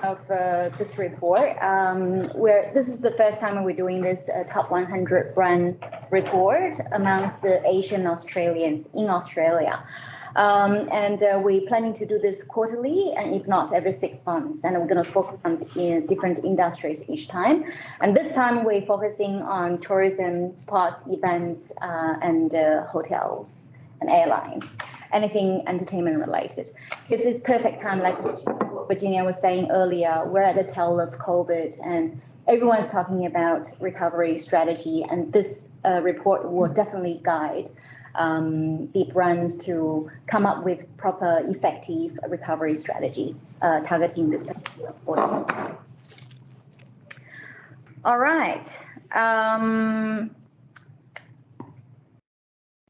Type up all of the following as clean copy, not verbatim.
of this report. This is the first time we're doing this top 100 brand report amongst the Asian Australians in Australia. And we're planning to do this quarterly, and if not every 6 months. And we're going to focus on different industries each time. And this time we're focusing on tourism, sports, events, and hotels and airlines, anything entertainment related. This is perfect time, like Virginia was saying earlier. We're at the tail of COVID, and everyone's talking about recovery strategy. And this report will definitely guide the brands to come up with proper, effective recovery strategy targeting this particular audience. All right.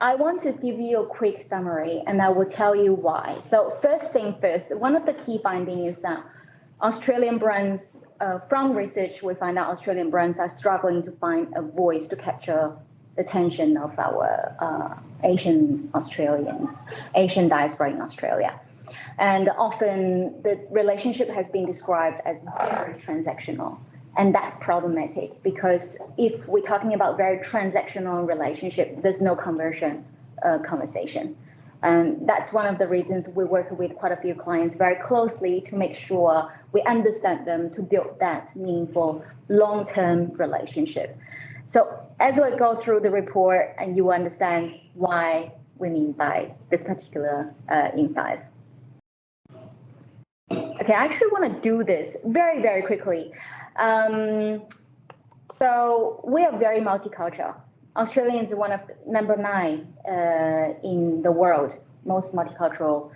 I want to give you a quick summary, and I will tell you why. So first thing first, one of the key findings is that Australian brands, from research, we find out Australian brands are struggling to find a voice to capture the attention of our Asian Australians, Asian diaspora in Australia. And often the relationship has been described as very transactional. And that's problematic because if we're talking about very transactional relationship, there's no conversion conversation. And that's one of the reasons we work with quite a few clients very closely to make sure we understand them to build that meaningful long-term relationship. So as we go through the report, and you understand why we mean by this particular insight. Okay, I actually want to do this very, very quickly. So we are very multicultural. Australia is one of number 9 in the world, most multicultural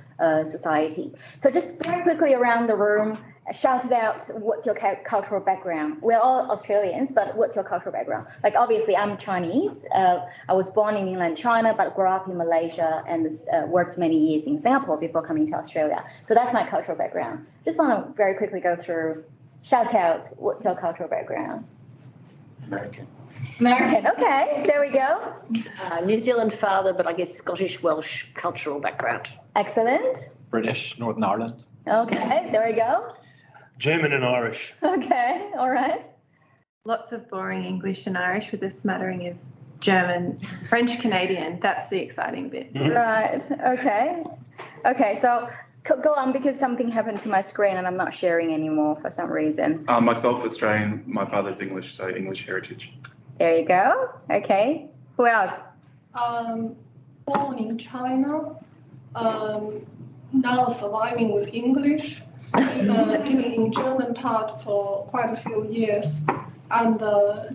society. So just very quickly around the room, shout it out, what's your cultural background? We're all Australians, but what's your cultural background? Like, obviously, I'm Chinese. I was born in mainland China, but grew up in Malaysia and worked many years in Singapore before coming to Australia. So that's my cultural background. Just want to very quickly go through, shout out, what's your cultural background? American. American, okay, there we go. New Zealand father, but I guess Scottish, Welsh cultural background. Excellent. British, Northern Ireland. Okay, there we go. German and Irish. Okay, all right. Lots of boring English and Irish with a smattering of German, French Canadian. That's the exciting bit. Right, okay. Okay, so go on, because something happened to my screen and I'm not sharing anymore for some reason. Myself Australian, my father's English, so English heritage. There you go. Okay. Who else? Born in China, now surviving with English, living in German part for quite a few years. And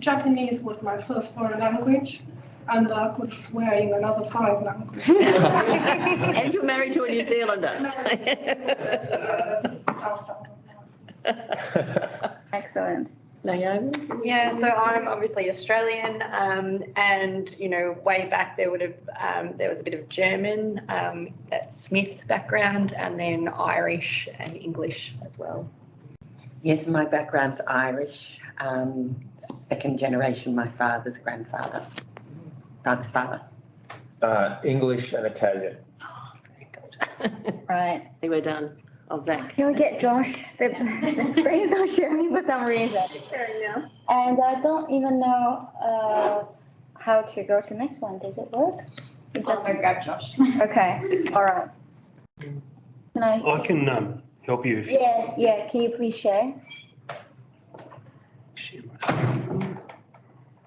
Japanese was my first foreign language, and I could swear in another 5 languages. And you're married to a New Zealander. Excellent. Naomi? Yeah, so I'm obviously Australian, and way back there was a bit of German, that Smith background, and then Irish and English as well. Yes, my background's Irish. Second generation, my father's grandfather, father's father. English and Italian. Oh, very good. Right. We're done. Oh, Zach. Can we get Josh? The screen's not sharing for some reason. Sharing now. And I don't even know how to go to the next one. Does it work? It I'll go grab Josh. Okay. All right. Can I can help you. Yeah. Can you please share?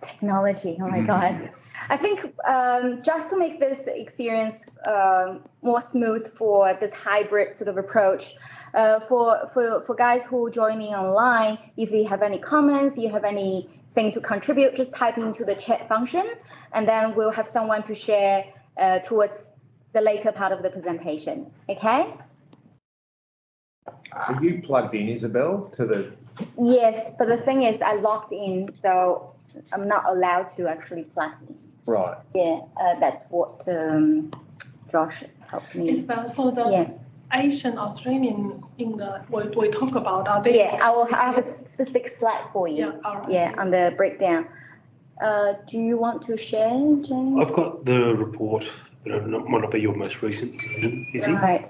Technology. Oh my God. I think just to make this experience more smooth for this hybrid sort of approach, for guys who are joining online, if you have any comments, you have anything to contribute, just type into the chat function, and then we'll have someone to share towards the later part of the presentation. Okay? Are you plugged in, Isabel, to the... Yes, but the thing is I logged in, so I'm not allowed to actually plug in. Right. Yeah, that's what Josh helped me. Isabel, so the Asian Australian we talk about, are they? Yeah, I have a specific slide for you. Yeah, all right. Yeah, on the breakdown. Do you want to share, James? I've got the report, but it might not be your most recent version, is it? Right.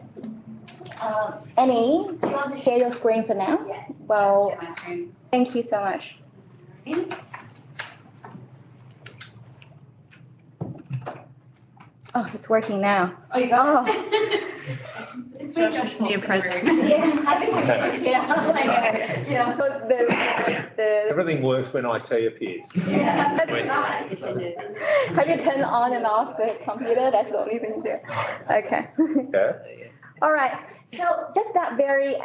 Annie, do you want to share your screen for now? Yes. Well, Share my screen. thank you so much. Oh, it's working now. Oh, you got Oh. It's been just New president. Yeah, so the Everything works when IT appears. yeah, that's nice. Have you turned on and off the computer? That's the only thing you do. Okay. Okay. All right. So just that very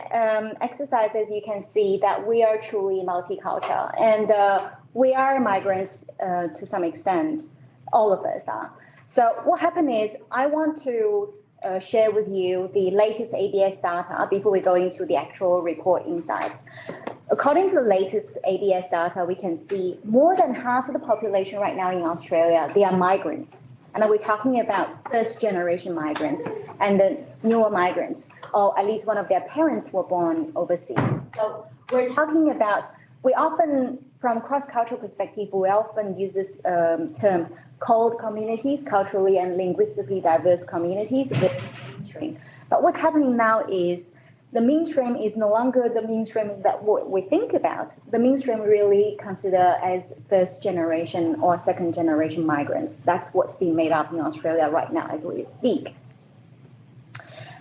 exercise, as you can see, that we are truly multicultural, and we are migrants to some extent. All of us are. So what happened is I want to share with you the latest ABS data before we go into the actual report insights. According to the latest ABS data, we can see more than half of the population right now in Australia, they are migrants. And we're talking about first generation migrants and the newer migrants, or at least one of their parents were born overseas. So we're talking about, we often, from cross-cultural perspective, we often use this term cold communities, culturally and linguistically diverse communities versus mainstream. But what's happening now is the mainstream is no longer the mainstream that we think about. The mainstream really consider as first generation or second generation migrants. That's what's being made up in Australia right now as we speak.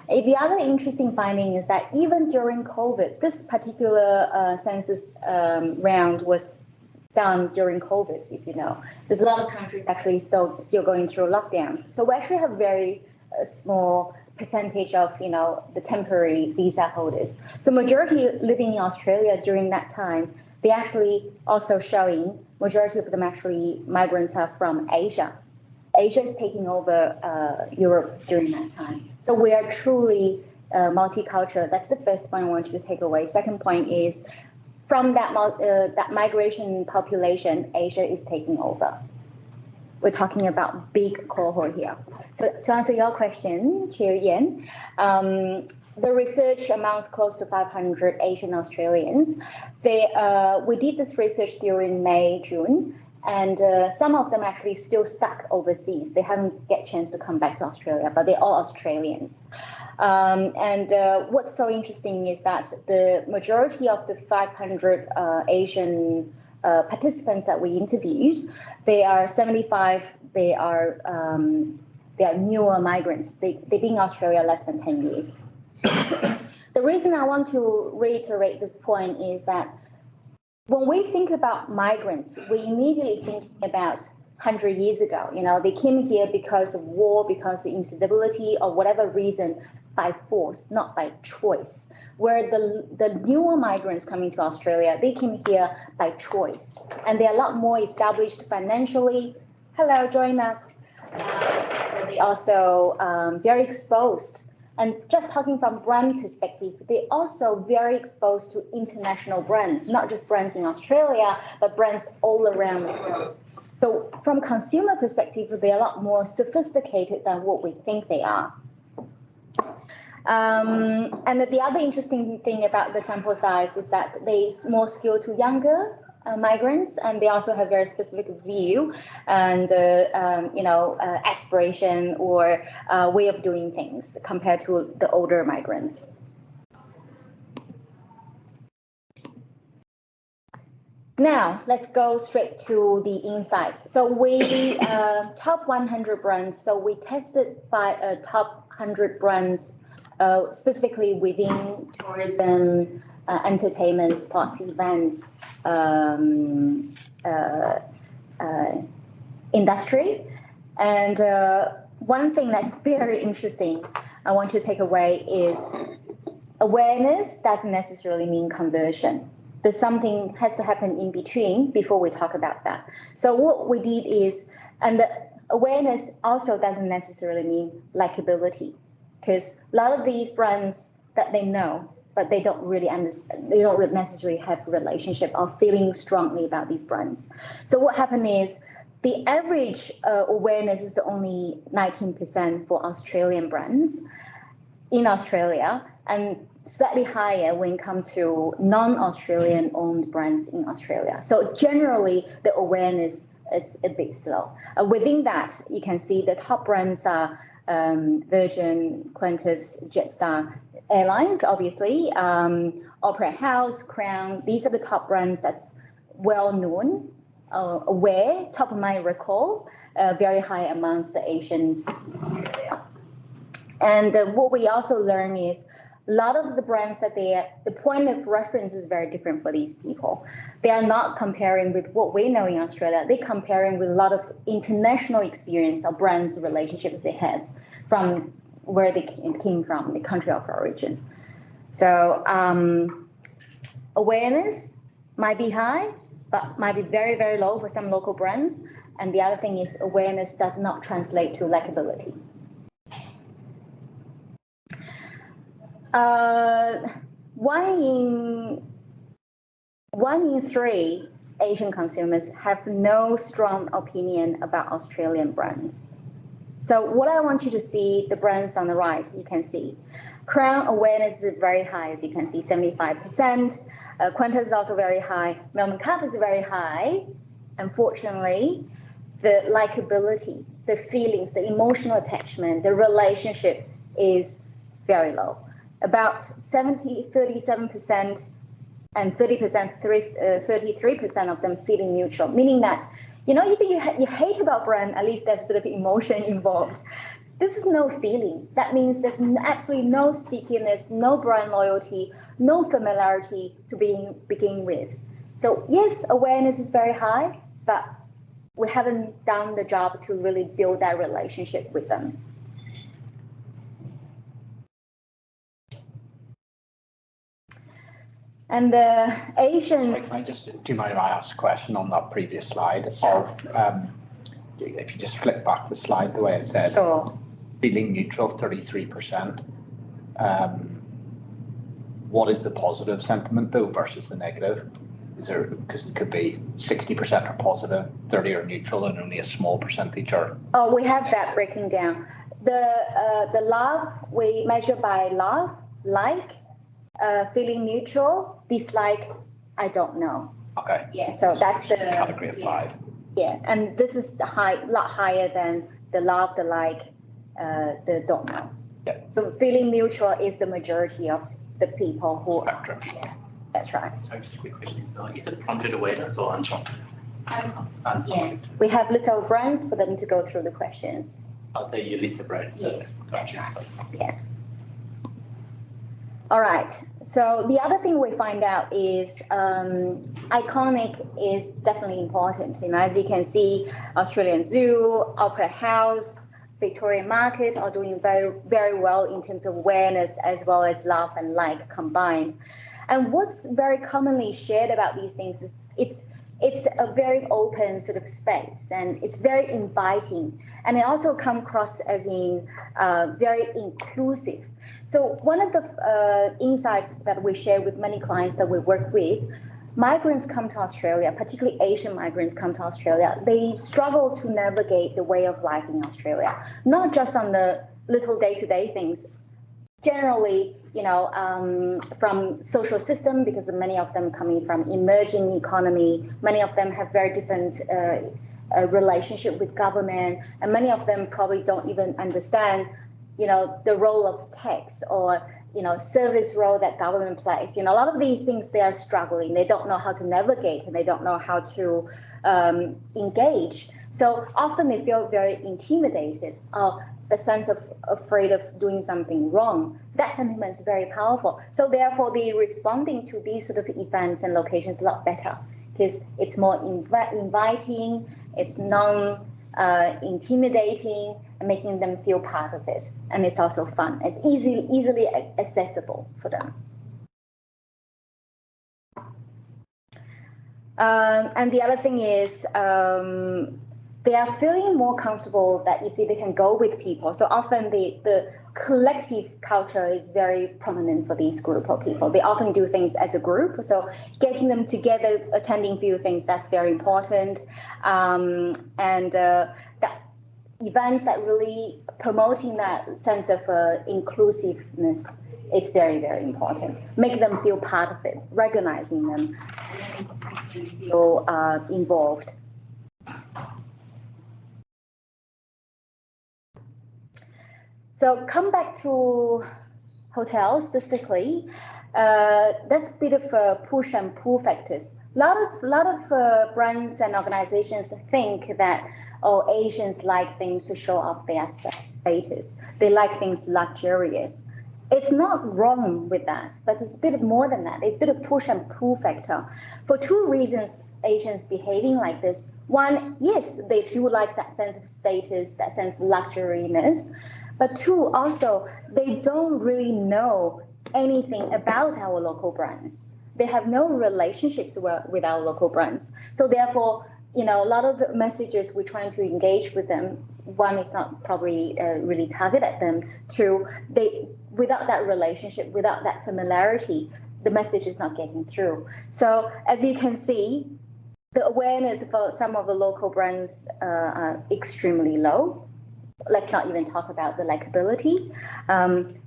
The other interesting finding is that even during COVID, this particular census round was done during COVID, if you know. There's a lot of countries actually still going through lockdowns. So we actually have very small percentage of, you know, the temporary visa holders. So majority living in Australia during that time, they actually also showing, majority of them actually migrants are from Asia. Asia is taking over Europe during that time. So we are truly multicultural. That's the first point I want you to take away. Second point is from that migration population, Asia is taking over. We're talking about big cohort here. So to answer your question, Chair Yen, the research amounts close to 500 Asian Australians. We did this research during May, June, and some of them actually still stuck overseas. They haven't get a chance to come back to Australia, but they're all Australians. What's so interesting is that the majority of the 500 Asian participants that we interviewed, they are 75. They are newer migrants. They've been in Australia less than 10 years. The reason I want to reiterate this point is that when we think about migrants, we immediately think about 100 years ago. You know, they came here because of war, because of instability, or whatever reason, by force, not by choice. Where the newer migrants coming to Australia, they came here by choice, and they're a lot more established financially. Hello, join us. They also very exposed. And just talking from brand perspective, they're also very exposed to international brands, not just brands in Australia, but brands all around the world. So from consumer perspective, they're a lot more sophisticated than what we think they are. And the other interesting thing about the sample size is that they're more skewed to younger migrants, and they also have very specific view and aspiration or way of doing things compared to the older migrants. Now let's go straight to the insights. So we top 100 brands. So we tested by top 100 brands specifically within tourism, entertainment, sports events, industry. And one thing that's very interesting I want you to take away is awareness doesn't necessarily mean conversion. There's something has to happen in between before we talk about that. So what we did is, and the awareness also doesn't necessarily mean likability, because a lot of these brands that they know, but they don't really understand, they don't necessarily have a relationship or feeling strongly about these brands. So what happened is the average awareness is only 19% for Australian brands in Australia, and slightly higher when it comes to non-Australian owned brands in Australia. So generally, the awareness is a bit slow. Within that, you can see the top brands are Virgin, Qantas, Jetstar, airlines, obviously, Opera House, Crown. These are the top brands that's well known, aware, top of mind recall, very high amongst the Asians in Australia. And what we also learn is a lot of the brands that the point of reference is very different for these people. They are not comparing with what we know in Australia. They're comparing with a lot of international experience of brands relationships they have from where they came from, the country of origin. So awareness might be high, but might be very, very low for some local brands. And the other thing is awareness does not translate to likability. One in three Asian consumers have no strong opinion about Australian brands. So what I want you to see, the brands on the right, you can see. Crown awareness is very high, as you can see, 75%. Qantas is also very high. Melbourne Cup is very high. Unfortunately, the likability, the feelings, the emotional attachment, the relationship is very low. About 37% and 33% of them feeling neutral, meaning that, you know, even you hate about brand, at least there's a bit of emotion involved. This is no feeling. That means there's absolutely no stickiness, no brand loyalty, no familiarity to begin with. So yes, awareness is very high, but we haven't done the job to really build that relationship with them. And the Asian. Sorry, do you mind if I ask a question on that previous slide? So, if you just flip back the slide the way it said, sure. Feeling neutral, 33%. What is the positive sentiment though versus the negative? Is there, because it could be 60% are positive, 30 are neutral, and only a small percentage are. Oh, we have that breaking down. The love we measure by love, like. Feeling neutral, dislike, I don't know. Okay. Yeah, so that's the category of 5. Yeah, and this is the lot higher than the love, the like, the don't know. Yeah. So feeling neutral is the majority of the people who Spectrum. Yeah, that's right. So just a quick question, is it prompted awareness or unprompted? Yeah, we have lists of brands for them to go through the questions. Are they your list of brands? Yes, that's right. Yeah. All right, so the other thing we find out is iconic is definitely important. You know, as you can see, Australian Zoo, Opera House, Victoria Market are doing very, very well in terms of awareness as well as love and like combined. And what's very commonly shared about these things is it's a very open sort of space and it's very inviting. And it also comes across as in very inclusive. So one of the insights that we share with many clients that we work with, migrants come to Australia, particularly Asian migrants come to Australia, they struggle to navigate the way of life in Australia, not just on the little day-to-day things. Generally, you know, from social system, because many of them coming from emerging economy, many of them have very different relationship with government, and many of them probably don't even understand, you know, the role of tax or, you know, service role that government plays. You know, a lot of these things they are struggling. They don't know how to navigate and they don't know how to engage. So often they feel very intimidated. The sense of afraid of doing something wrong. That sentiment is very powerful. So therefore, the responding to these sort of events and locations is a lot better because it's more inviting, it's non-intimidating, and making them feel part of it. And it's also fun. It's easily accessible for them. And the other thing is, they are feeling more comfortable that if they can go with people. So often the collective culture is very prominent for these group of people. They often do things as a group. So getting them together, attending few things, that's very important. That events that really promoting that sense of inclusiveness is very, very important. Make them feel part of it, recognizing them, feel involved. So come back to hotels specifically, that's a bit of a push and pull factors. Lot of brands and organizations think that Asians like things to show off their status. They like things luxurious. It's not wrong with that, but it's a bit more than that. It's a bit of push and pull factor. For two reasons, Asians behaving like this. One, yes, they do like that sense of status, that sense of luxuriness. But two, also, they don't really know anything about our local brands. They have no relationships with our local brands. So therefore, a lot of the messages we're trying to engage with them, one is not probably really targeted at them. Two, without that relationship, without that familiarity, the message is not getting through. So as you can see, the awareness for some of the local brands are extremely low. Let's not even talk about the likability.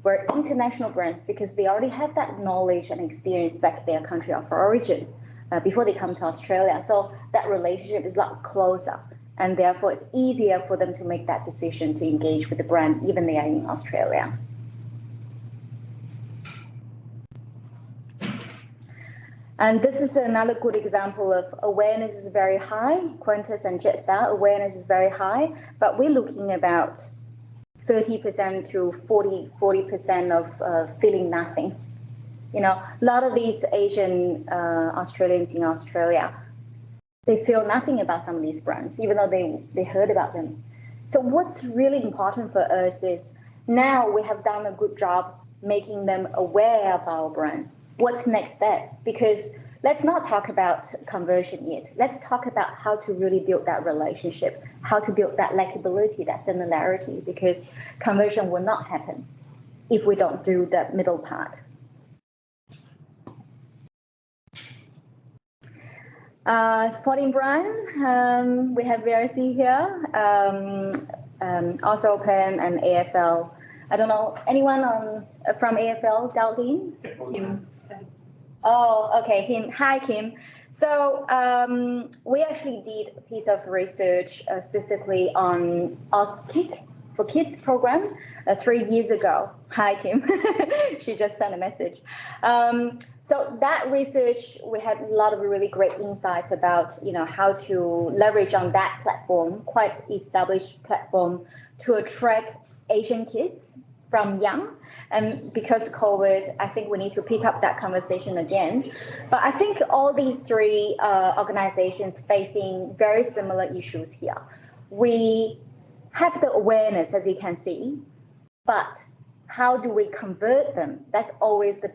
Where international brands, because they already have that knowledge and experience back in their country of origin before they come to Australia. So that relationship is a lot closer. And therefore, it's easier for them to make that decision to engage with the brand, even they are in Australia. And this is another good example of awareness is very high. Qantas and Jetstar awareness is very high, but we're looking about 30% to 40% of feeling nothing. A lot of these Asian Australians in Australia, they feel nothing about some of these brands, even though they heard about them. So what's really important for us is now we have done a good job making them aware of our brand. What's next step? Because let's not talk about conversion yet. Let's talk about how to really build that relationship, how to build that likability, that familiarity, because conversion will not happen if we don't do that middle part. Sporting brand, we have VRC here, also Open and AFL. I don't know, anyone from AFL, Daldin? Kim. Oh, okay, Kim. Hi, Kim. So we actually did a piece of research specifically on AusKick for Kids program 3 years ago. Hi, Kim. She just sent a message. So that research, we had a lot of really great insights about, how to leverage on that platform, quite established platform, to attract Asian kids from young. And because COVID, I think we need to pick up that conversation again. But I think all these three organizations facing very similar issues here. We have the awareness, as you can see, but how do we convert them? That's always the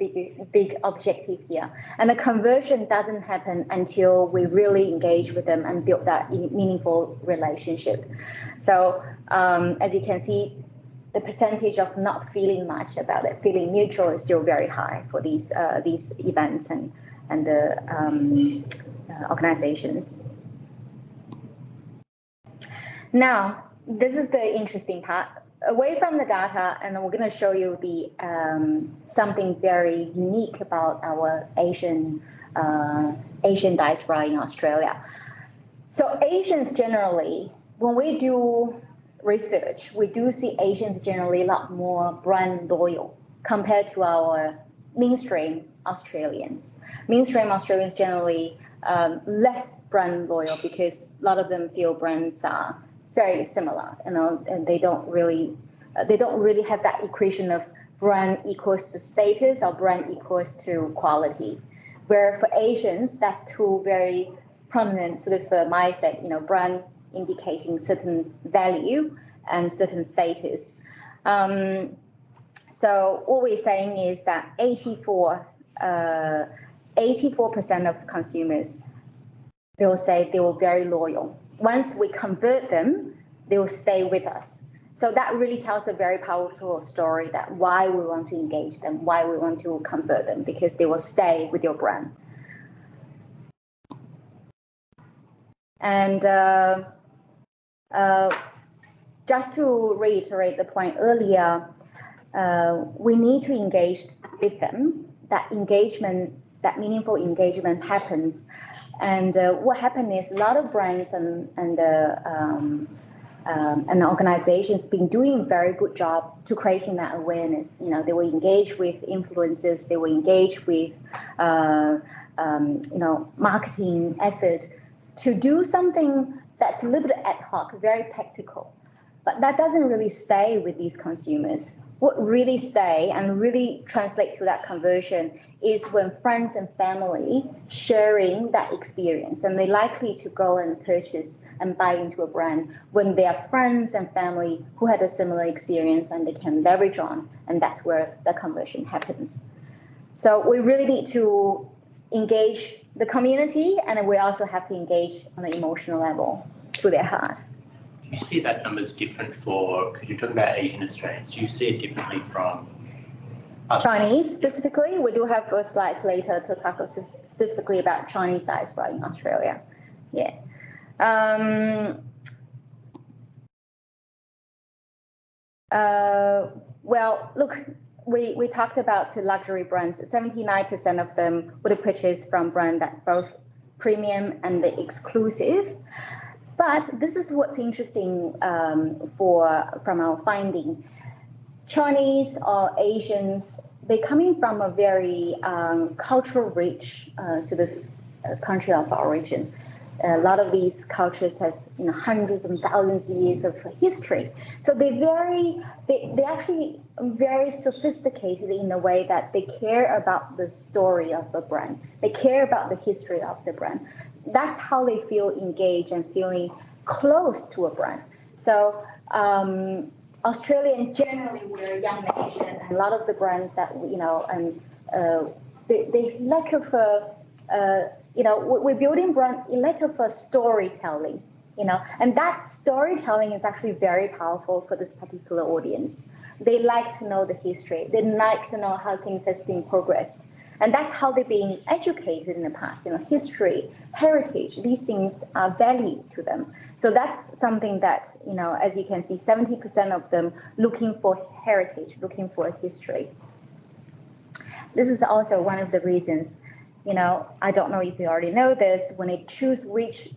big objective here. And the conversion doesn't happen until we really engage with them and build that meaningful relationship. So as you can see, the percentage of not feeling much about it, feeling neutral, is still very high for these events and the organizations. Now, this is the interesting part. Away from the data, and we're going to show you the something very unique about our Asian diaspora in Australia. So Asians generally, when we do research, we do see Asians generally a lot more brand loyal compared to our mainstream Australians. Mainstream Australians generally less brand loyal because a lot of them feel brands are very similar, and they don't really have that equation of brand equals to status or brand equals to quality. Where for Asians, that's two very prominent sort of mindset, brand indicating certain value and certain status. So what we're saying is that 84% of consumers, they will say they were very loyal. Once we convert them, they will stay with us. So that really tells a very powerful story that why we want to engage them, why we want to convert them, because they will stay with your brand. And just to reiterate the point earlier, we need to engage with them. That engagement, that meaningful engagement happens. And what happened is a lot of brands and and organizations been doing a very good job to creating that awareness. You know, they will engage with influencers, they will engage with, marketing efforts to do something that's a little bit ad hoc, very tactical. But that doesn't really stay with these consumers. What really stay and really translate to that conversion is when friends and family sharing that experience, and they're likely to go and purchase and buy into a brand when they are friends and family who had a similar experience and they can leverage on, and that's where the conversion happens. So we really need to engage the community, and we also have to engage on the emotional level to their heart. Do you see that number's different for, because you're talking about Asian Australians, do you see it differently from us? Chinese specifically? We do have slides later to talk specifically about Chinese diaspora in Australia. Yeah. Well, look, we talked about the luxury brands. 79% of them would have purchased from brand that both premium and the exclusive. But this is what's interesting from our finding. Chinese or Asians, they're coming from a very cultural rich sort of country of origin. A lot of these cultures has hundreds and thousands of years of history. So they're actually very sophisticated in the way that they care about the story of the brand. They care about the history of the brand. That's how they feel engaged and feeling close to a brand. So Australia, generally, we're a young nation, and a lot of the brands that they lack of we're building brand lack of storytelling, and that storytelling is actually very powerful for this particular audience. They like to know the history. They like to know how things has been progressed. And that's how they're being educated in the past. History, heritage, these things are valued to them. So that's something that, as you can see, 70% of them looking for heritage, looking for history. This is also one of the reasons, I don't know if you already know this, when they choose which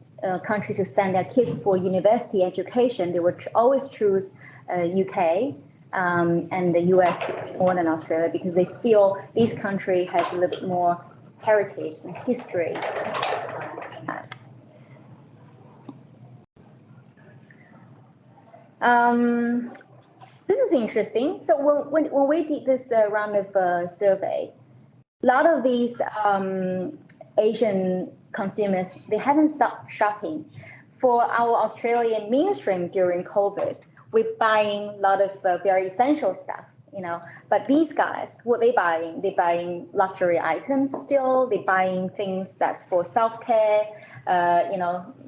country to send their kids for university education, they would always choose UK. And the US more than Australia, because they feel this country has a little bit more heritage and history. This is interesting. So when we did this round of survey, a lot of these Asian consumers, they haven't stopped shopping. For our Australian mainstream during COVID, we're buying a lot of very essential stuff, But these guys, what they buying? They're buying luxury items still. They're buying things that's for self-care,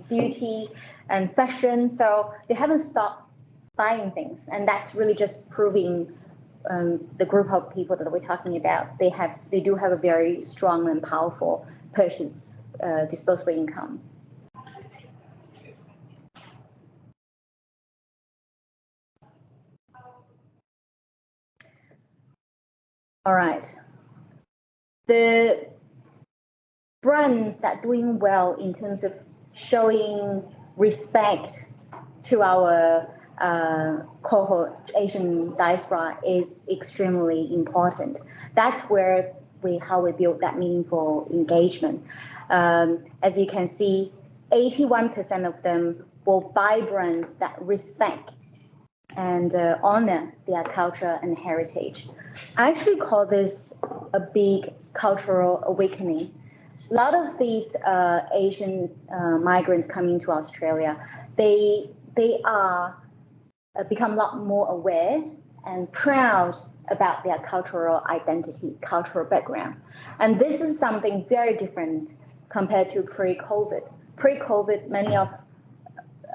beauty and fashion. So they haven't stopped buying things, and that's really just proving the group of people that we're talking about. They do have a very strong and powerful purchase disposable income. All right. The brands that are doing well in terms of showing respect to our cohort, Asian diaspora, is extremely important. That's where how we build that meaningful engagement. As you can see, 81% of them will buy brands that respect and honor their culture and heritage. I actually call this a big cultural awakening. A lot of these Asian migrants coming to Australia, they are become a lot more aware and proud about their cultural identity, cultural background. And this is something very different compared to pre-COVID. Pre-COVID, many of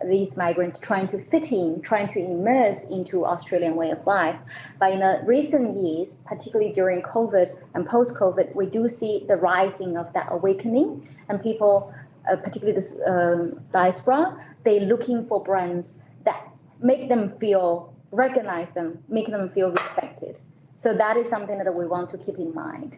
these migrants trying to fit in, trying to immerse into Australian way of life. But in the recent years, particularly during COVID and post-COVID, we do see the rising of that awakening, and people, particularly this diaspora, they're looking for brands that make them feel, recognize them, make them feel respected. So that is something that we want to keep in mind.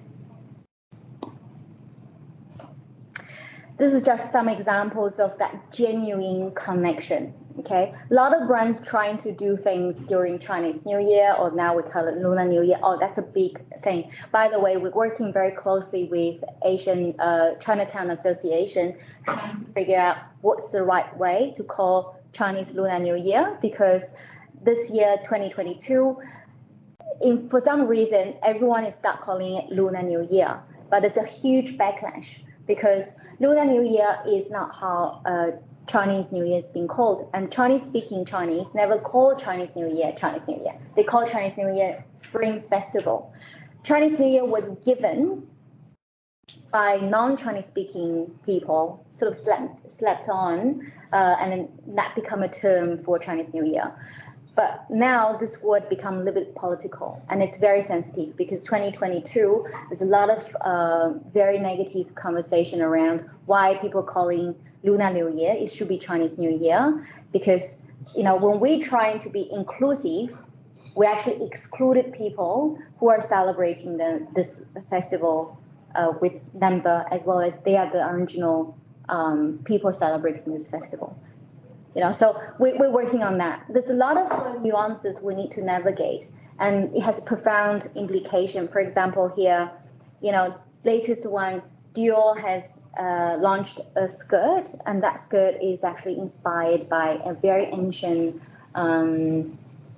This is just some examples of that genuine connection. Okay, a lot of brands trying to do things during Chinese New Year, or now we call it Lunar New Year. Oh, that's a big thing. By the way, we're working very closely with Asian Chinatown Association, trying to figure out what's the right way to call Chinese Lunar New Year, because this year, 2022, for some reason, everyone is start calling it Lunar New Year, but there's a huge backlash because Lunar New Year is not how Chinese New Year is being called, and Chinese-speaking Chinese never call Chinese New Year Chinese New Year. They call Chinese New Year Spring Festival. Chinese New Year was given by non-Chinese-speaking people, sort of slept on, and then that become a term for Chinese New Year. But now this word become a little bit political, and it's very sensitive because 2022, there's a lot of very negative conversation around why people calling Lunar New Year, it should be Chinese New Year, because when we're trying to be inclusive, we actually excluded people who are celebrating this festival with number, as well as they are the original people celebrating this festival. So we're working on that. There's a lot of nuances we need to navigate, and it has profound implication. For example, here, latest one, Dior has launched a skirt, and that skirt is actually inspired by a very ancient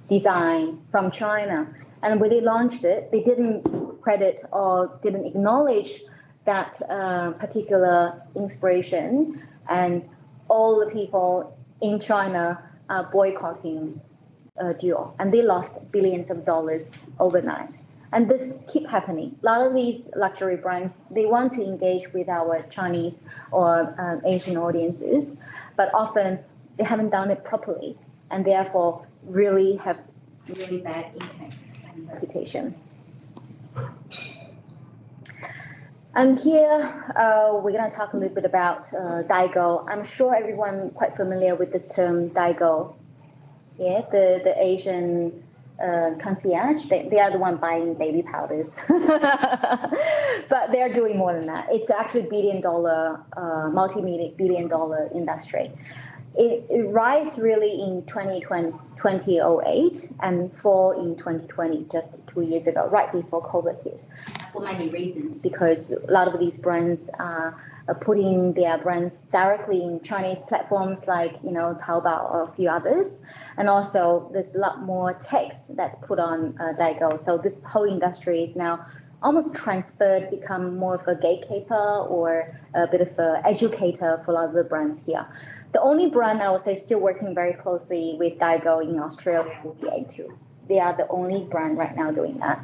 design from China. And when they launched it, they didn't credit or didn't acknowledge that particular inspiration, and all the people in China are boycotting Dior, and they lost billions of dollars overnight. And this keep happening. A lot of these luxury brands, they want to engage with our Chinese or Asian audiences, but often they haven't done it properly, and therefore really have really bad impact and reputation. And here we're going to talk a little bit about Daigou. I'm sure everyone quite familiar with this term Daigou. Yeah, the Asian concierge, they are the one buying baby powders. But they're doing more than that. It's actually multi-billion dollar industry. It rise really in 2008 and fall in 2020, just 2 years ago, right before COVID hit, for many reasons, because a lot of these brands are putting their brands directly in Chinese platforms like, Taobao or a few others. And also there's a lot more text that's put on Daigou. So this whole industry is now almost transferred, become more of a gatekeeper or a bit of an educator for a lot of the brands here. The only brand I would say still working very closely with Daigou in Australia would be A2. They are the only brand right now doing that.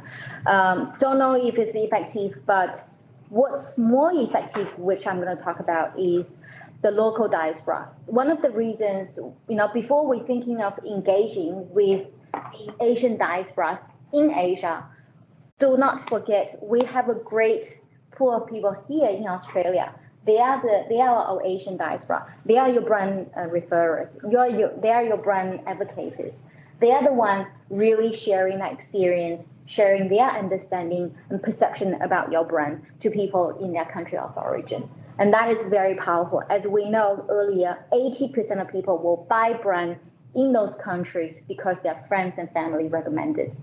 Don't know if it's effective, but what's more effective, which I'm going to talk about, is the local diaspora. One of the reasons, before we're thinking of engaging with the Asian diasporas in Asia, do not forget we have a great pool of people here in Australia. They are our Asian diaspora. They are your brand referrers. They are your brand advocates. They are the one really sharing that experience, sharing their understanding and perception about your brand to people in their country of origin. And that is very powerful. As we know earlier, 80% of people will buy brand in those countries because their friends and family recommended.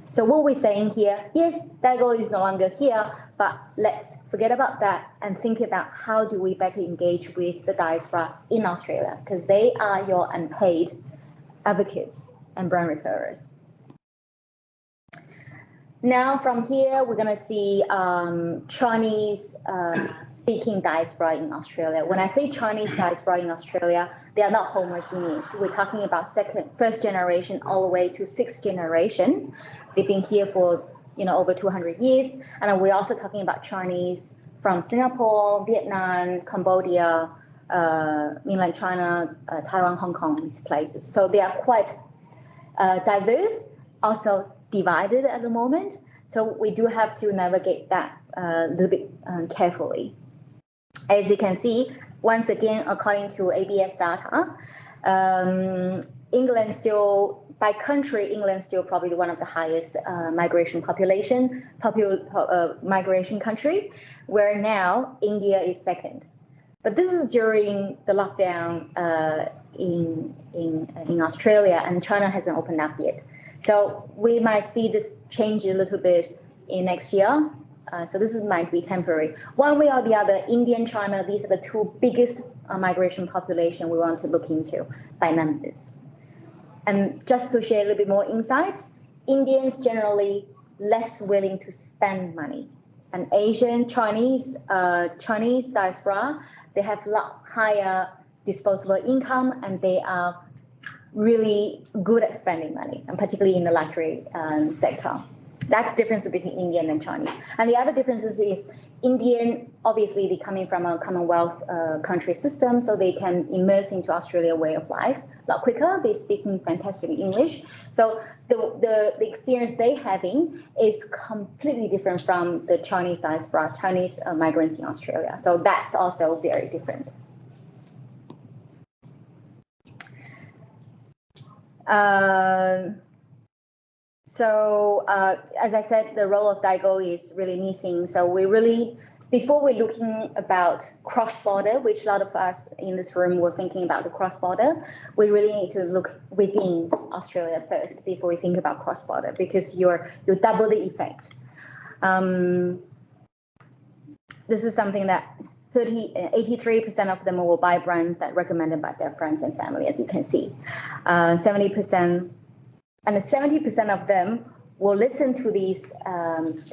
So what we're saying here, yes, Daigou is no longer here, but let's forget about that and think about how do we better engage with the diaspora in Australia, because they are your unpaid advocates and brand referrers. Now from here, we're going to see Chinese speaking diaspora in Australia. When I say Chinese diaspora in Australia, they are not homogeneous. We're talking about first generation all the way to sixth generation. They've been here for over 200 years. And we're also talking about Chinese from Singapore, Vietnam, Cambodia, mainland China, Taiwan, Hong Kong, these places. So they are quite diverse, also divided at the moment. So we do have to navigate that a little bit carefully. As you can see, once again, according to ABS data, England still, by country, England still probably one of the highest migration migration country, where now India is second. But this is during the lockdown in Australia, and China hasn't opened up yet. So we might see this change a little bit in next year. So this might be temporary. One way or the other, India and China, these are the two biggest migration population we want to look into by numbers. And just to share a little bit more insights, Indians generally less willing to spend money. And Asian, Chinese diaspora, they have a lot higher disposable income, and they are really good at spending money, and particularly in the luxury sector. That's the difference between Indian and Chinese. And the other differences is Indian, obviously they're coming from a Commonwealth country system, so they can immerse into Australia way of life a lot quicker. They're speaking fantastic English. So the experience they're having is completely different from the Chinese diaspora, Chinese migrants in Australia. So that's also very different. As I said, the role of Daigo is really missing. So we really, before we're looking about cross-border, which a lot of us in this room were thinking about the cross-border, we really need to look within Australia first before we think about cross-border, because you're double the effect. This is something that 83% of them will buy brands that recommended by their friends and family, as you can see. 70%. And 70% of them will listen to these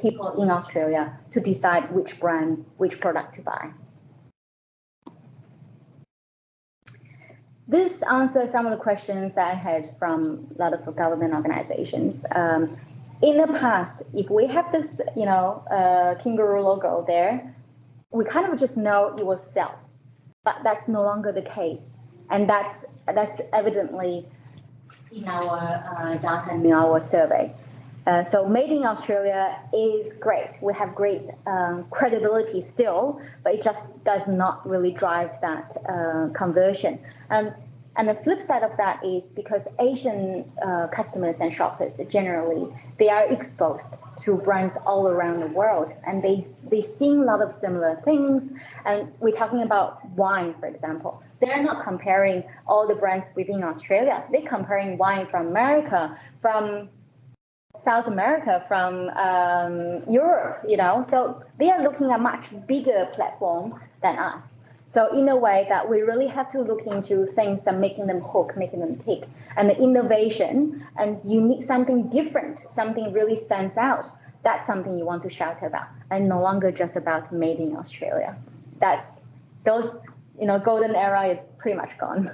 people in Australia to decide which brand, which product to buy. This answers some of the questions that I had from a lot of government organizations. In the past, if we have this, kangaroo logo there, we kind of just know it will sell, but that's no longer the case. And that's evidently in our data and in our survey. So made in Australia is great. We have great credibility still, but it just does not really drive that conversion. And the flip side of that is because Asian customers and shoppers generally, they are exposed to brands all around the world, and they see a lot of similar things. And we're talking about wine, for example. They're not comparing all the brands within Australia. They're comparing wine from America, from South America, from Europe, So they are looking at a much bigger platform than us. So in a way that we really have to look into things that making them hook, making them tick, and the innovation, and you need something different, something really stands out. That's something you want to shout about, and no longer just about made in Australia. That's those, golden era is pretty much gone.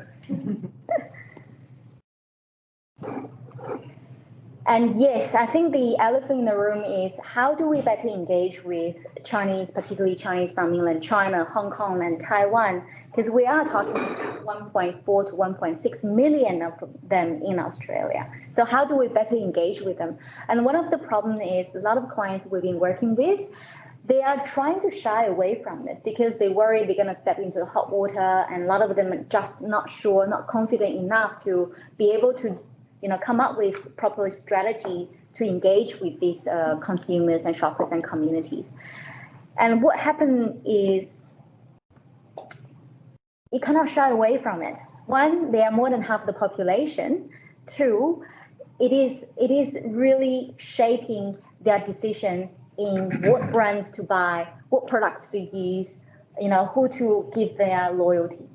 And yes, I think the elephant in the room is how do we better engage with Chinese, particularly Chinese from mainland China, Hong Kong, and Taiwan, because we are talking about 1.4 to 1.6 million of them in Australia. So how do we better engage with them? And one of the problems is a lot of clients we've been working with, they are trying to shy away from this because they worry they're going to step into the hot water, and a lot of them are just not sure, not confident enough to be able to come up with proper strategy to engage with these consumers and shoppers and communities. And what happened is you cannot shy away from it. One, they are more than half the population. Two, it is really shaping their decision in what brands to buy, what products to use, who to give their loyalty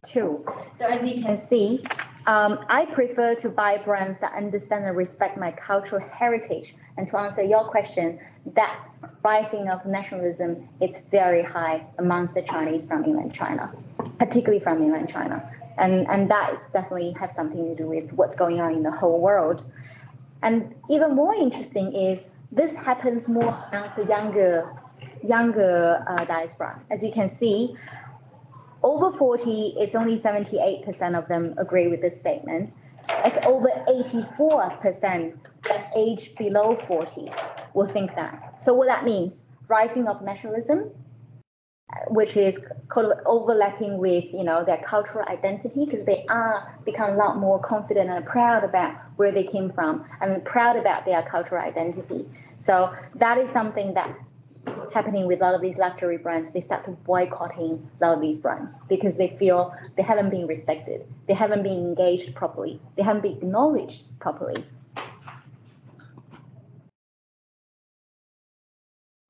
to. So as you can see, I prefer to buy brands that understand and respect my cultural heritage. And to answer your question, that rising of nationalism is very high amongst the Chinese from mainland China, particularly from mainland China. And that is definitely has something to do with what's going on in the whole world. And even more interesting is this happens more amongst the younger diaspora. As you can see, over 40, it's only 78% of them agree with this statement. It's over 84% that age below 40 will think that. So what that means, rising of nationalism, which is kind of overlapping with, their cultural identity, because they are become a lot more confident and proud about where they came from and proud about their cultural identity. So that is something that what's happening with a lot of these luxury brands, they start to boycotting a lot of these brands because they feel they haven't been respected, they haven't been engaged properly, they haven't been acknowledged properly.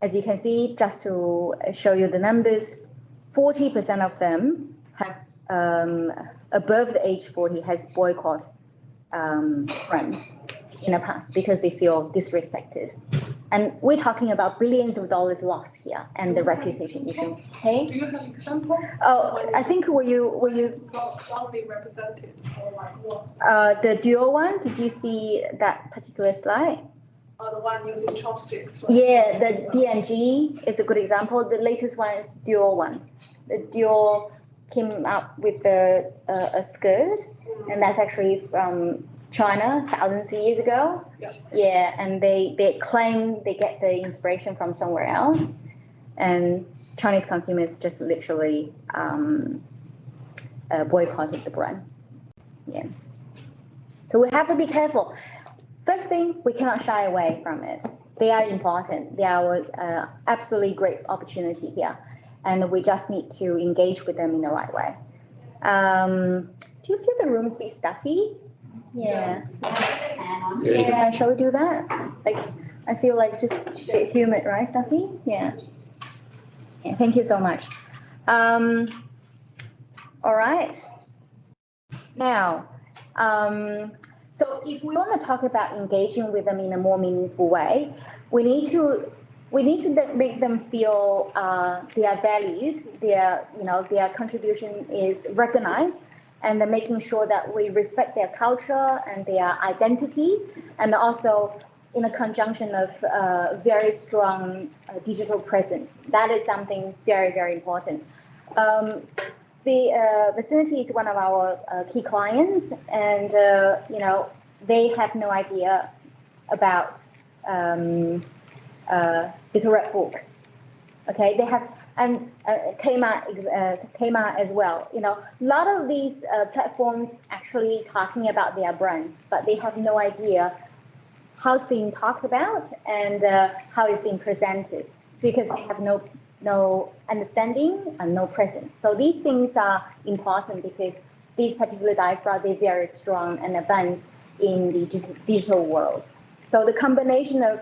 As you can see, just to show you the numbers, 40% of them have above the age 40 has boycott brands in the past because they feel disrespected. And we're talking about billions of dollars lost here and the reputation issue. Okay? Do you have an example? Oh, I think were you Wrongly represented, so like what? The dual one? Did you see that particular slide? The one using chopsticks. Right? Yeah, the D&G is a good example. The latest one is dual one. The dual came up with a skirt, and that's actually from China thousands of years ago. Yeah. Yeah, and they claim they get the inspiration from somewhere else, and Chinese consumers just literally boycotted the brand. Yeah. So we have to be careful. First thing, we cannot shy away from it. They are important. They are absolutely great opportunity here, and we just need to engage with them in the right way. Do you feel the room is a bit stuffy? Yeah. Yeah. Shall we do that? Like, I feel like just a bit humid, right? Stuffy? Yeah. Yeah. Thank you so much. All right. Now, so if we want to talk about engaging with them in a more meaningful way, we need to make them feel their values, their contribution is recognized, and then making sure that we respect their culture and their identity, and also in a conjunction of very strong digital presence. That is something very, very important. The Vicinity is one of our key clients, and they have no idea about Little Red Book. Okay, they have, and Kmart as well. A lot of these platforms actually talking about their brands, but they have no idea how it's being talked about and how it's being presented because they have no understanding and no presence. So these things are important because these particular diaspora, they're very strong and advanced in the digital world. So the combination of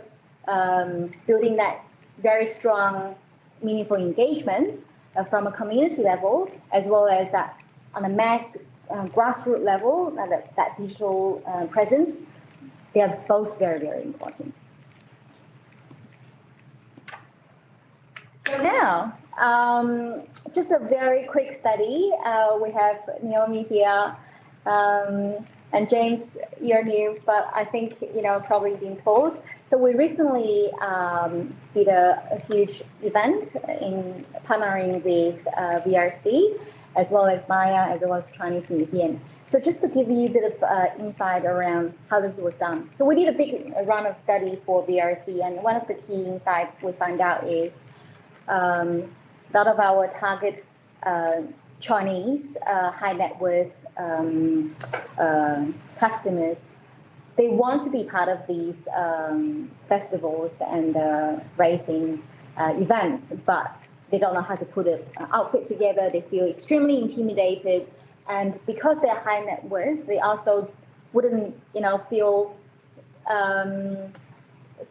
building that very strong, meaningful engagement from a community level, as well as that on a mass grassroots level, that digital presence, they are both very, very important. So now, just a very quick study. We have Naomi here, and James, you're new, but I think, probably been told. So we recently did a huge event in partnering with VRC, as well as Maya, as well as Chinese Museum. So just to give you a bit of insight around how this was done. So we did a big round of study for VRC, and one of the key insights we found out is a lot of our target Chinese high net worth customers, they want to be part of these festivals and racing events, but they don't know how to put an outfit together. They feel extremely intimidated, and because they're high net worth, they also wouldn't,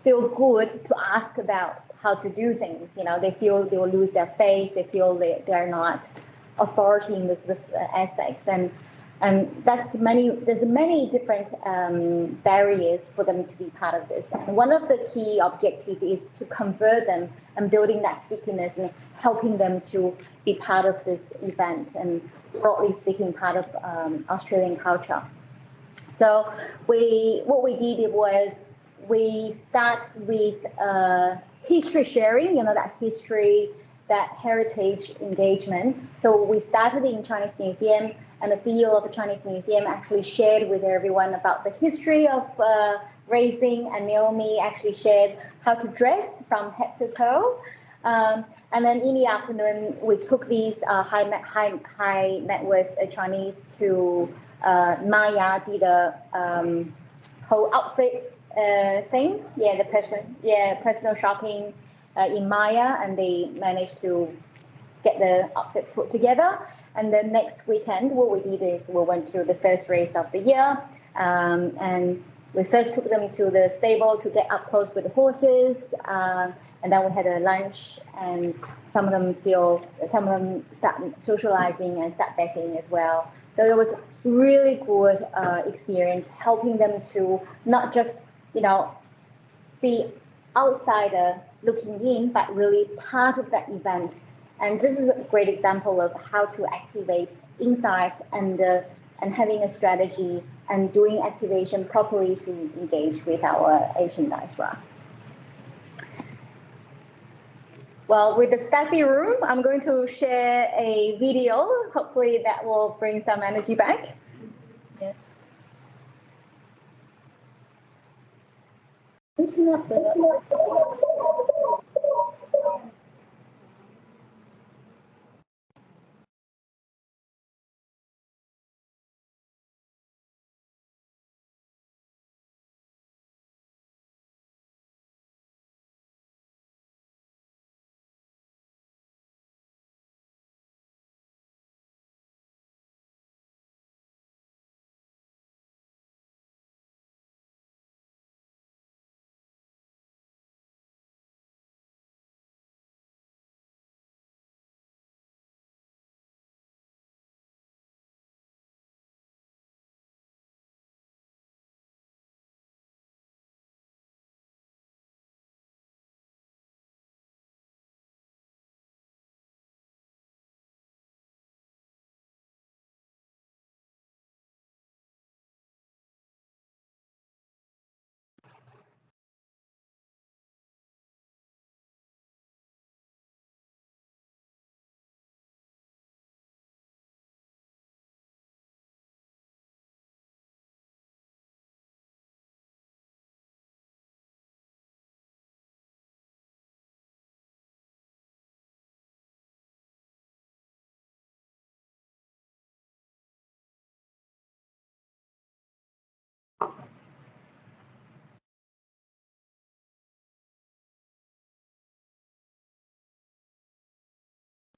feel good to ask about how to do things. They feel they will lose their face. They feel they're not authority in this aspects, and there's many different barriers for them to be part of this. And one of the key objectives is to convert them and building that stickiness and helping them to be part of this event and broadly speaking part of Australian culture. So what we did was we start with history sharing, that history, that heritage engagement. So we started in Chinese Museum, and the CEO of the Chinese Museum actually shared with everyone about the history of racing, and Naomi actually shared how to dress from head to toe. And then in the afternoon, we took these high net worth Chinese to Maya, did a whole outfit thing. Yeah, personal shopping. in Maya, and they managed to get the outfit put together. And then next weekend, what we did is we went to the first race of the year, and we first took them to the stable to get up close with the horses, and then we had a lunch, and some of them start socializing and start betting as well. So it was really good experience, helping them to not just, be outsider looking in, but really part of that event. And this is a great example of how to activate insights and having a strategy and doing activation properly to engage with our Asian diaspora. Well, with the stuffy room, I'm going to share a video. Hopefully that will bring some energy back. Yeah.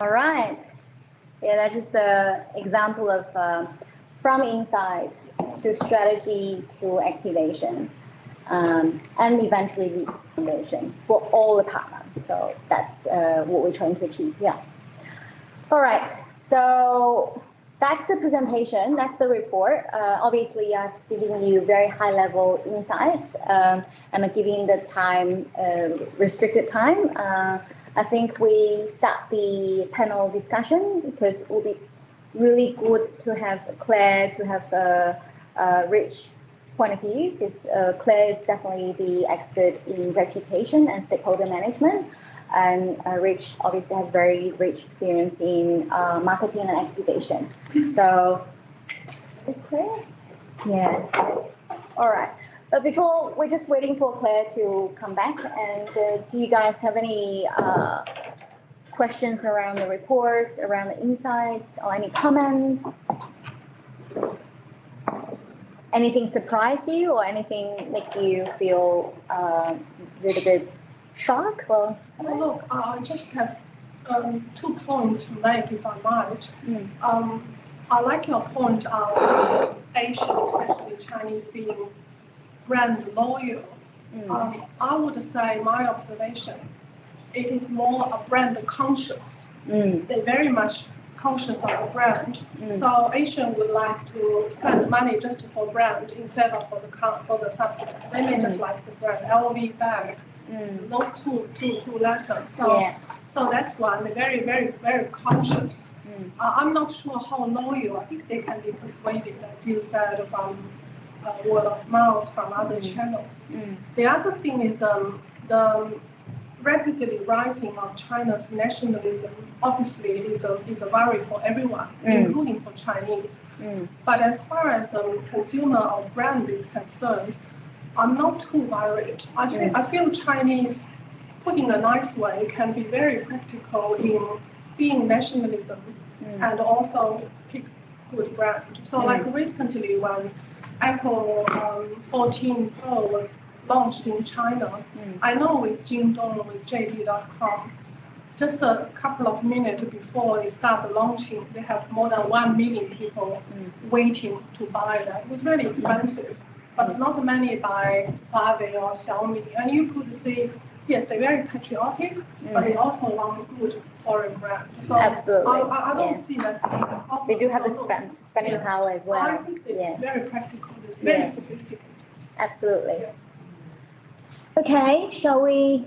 All right. Yeah, that's just an example of from insights to strategy to activation, and eventually leads to foundation for all the partners. So that's what we're trying to achieve. Yeah. All right. So that's the presentation. That's the report. Obviously, I've given you very high-level insights, and I'm giving the time restricted time. I think we start the panel discussion because it will be really good to have Claire to have a rich point of view, because Claire is definitely the expert in reputation and stakeholder management, and Rich obviously has very rich experience in marketing and activation. So, is Claire? Yeah. All right. But before, we're just waiting for Claire to come back. And do you guys have any questions around the report, around the insights, or any comments? Anything surprise you, or anything make you feel a little bit shocked? Well, look, I just have 2 points to make, if I might. I like your point on Asian, especially Chinese, being brand loyal. I would say, my observation, it is more a brand conscious. They're very much conscious of the brand. So Asian would like to spend money just for brand instead of for the substance. They may just like the brand, LV bag, those two letters. So that's one. They're very, very, very conscious. I'm not sure how loyal. I think they can be persuaded, as you said, from word of mouth from other channels. The other thing is the rapidly rising of China's nationalism. Obviously, is a worry for everyone, including for Chinese. But as far as consumer or brand is concerned, I'm not too worried. I feel Chinese, put in a nice way, can be very practical in being nationalism and also pick good brand. So like recently when Apple 14 Pro was launched in China. I know with Jingdong, with JD.com, just a couple of minutes before they start launching, they have more than 1 million people waiting to buy that. It was really expensive, but it's not many buy Huawei or Xiaomi. And you could see, yes, they're very patriotic, but they also want good foreign brand. So Absolutely. I don't see that it's problem. They do have the So, spending yes. power as well. I think they're very practical. It's very sophisticated. Absolutely. Okay, shall we?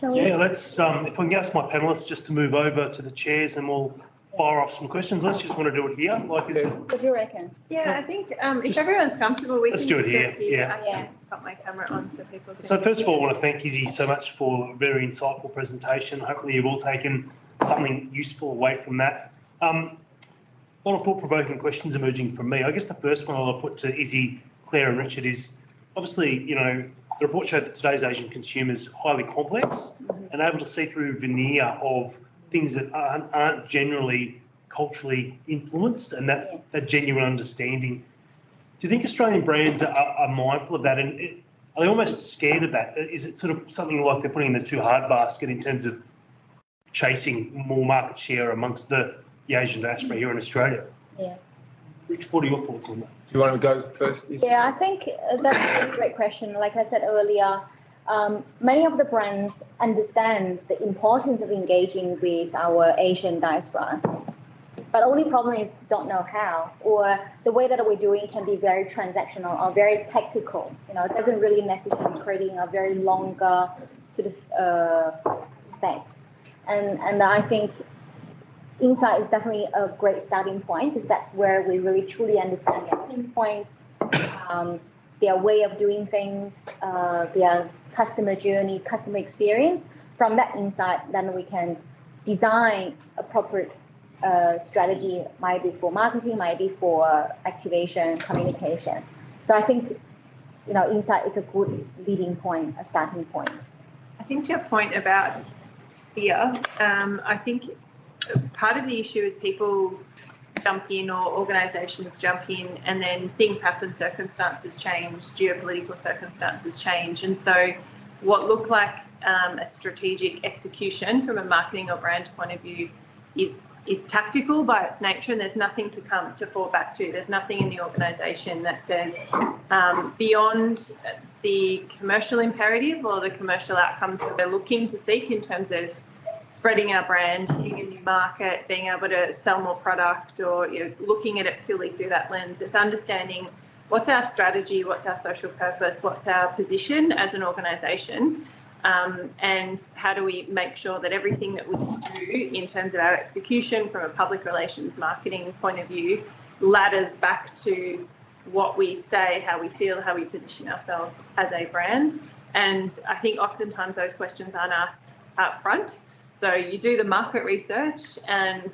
Yeah, let's, if I can ask my panellists just to move over to the chairs and we'll fire off some questions. Let's just want to do it here. Like, What do you reckon? Yeah, I think if Just- everyone's comfortable, we can let's do it just here, yeah. I can put my camera on so people can. So first of all, I want to thank Izzy so much for a very insightful presentation. Hopefully you've all taken something useful away from that. A lot of thought-provoking questions emerging from me. I guess the first one I'll put to Izzy, Claire and Richard is, obviously, you know, the report showed that today's Asian consumer is highly complex and able to see through a veneer of things that aren't generally culturally influenced and that genuine understanding. Do you think Australian brands are mindful of that, and are they almost scared of that? Is it sort of something like they're putting in the too hard basket in terms of chasing more market share amongst the Asian diaspora here in Australia? Yeah. Rich, what are your thoughts on that? Do you want to go first? Yeah, I think that's a really great question. Like I said earlier, many of the brands understand the importance of engaging with our Asian diasporas. But the only problem is don't know how, or the way that we're doing can be very transactional or very tactical. You know, it doesn't really necessarily creating a very longer sort of effect. And I think Insight is definitely a great starting point because that's where we really truly understand their pain points, their way of doing things, their customer journey, customer experience. From that insight, then we can design appropriate strategy, might be for marketing, might be for activation, communication. So I think, you know, Insight is a good leading point, a starting point. I think to your point about fear, I think part of the issue is people jump in or organisations jump in and then things happen, circumstances change, geopolitical circumstances change. And so what looked like a strategic execution from a marketing or brand point of view is tactical by its nature, and there's nothing to fall back to. There's nothing in the organisation that says beyond the commercial imperative or the commercial outcomes that we're looking to seek in terms of spreading our brand, hitting a new market, being able to sell more product, or looking at it purely through that lens. It's understanding what's our strategy, what's our social purpose, what's our position as an organisation, and how do we make sure that everything that we do in terms of our execution from a public relations marketing point of view ladders back to what we say, how we feel, how we position ourselves as a brand. And I think oftentimes those questions aren't asked up front. So you do the market research and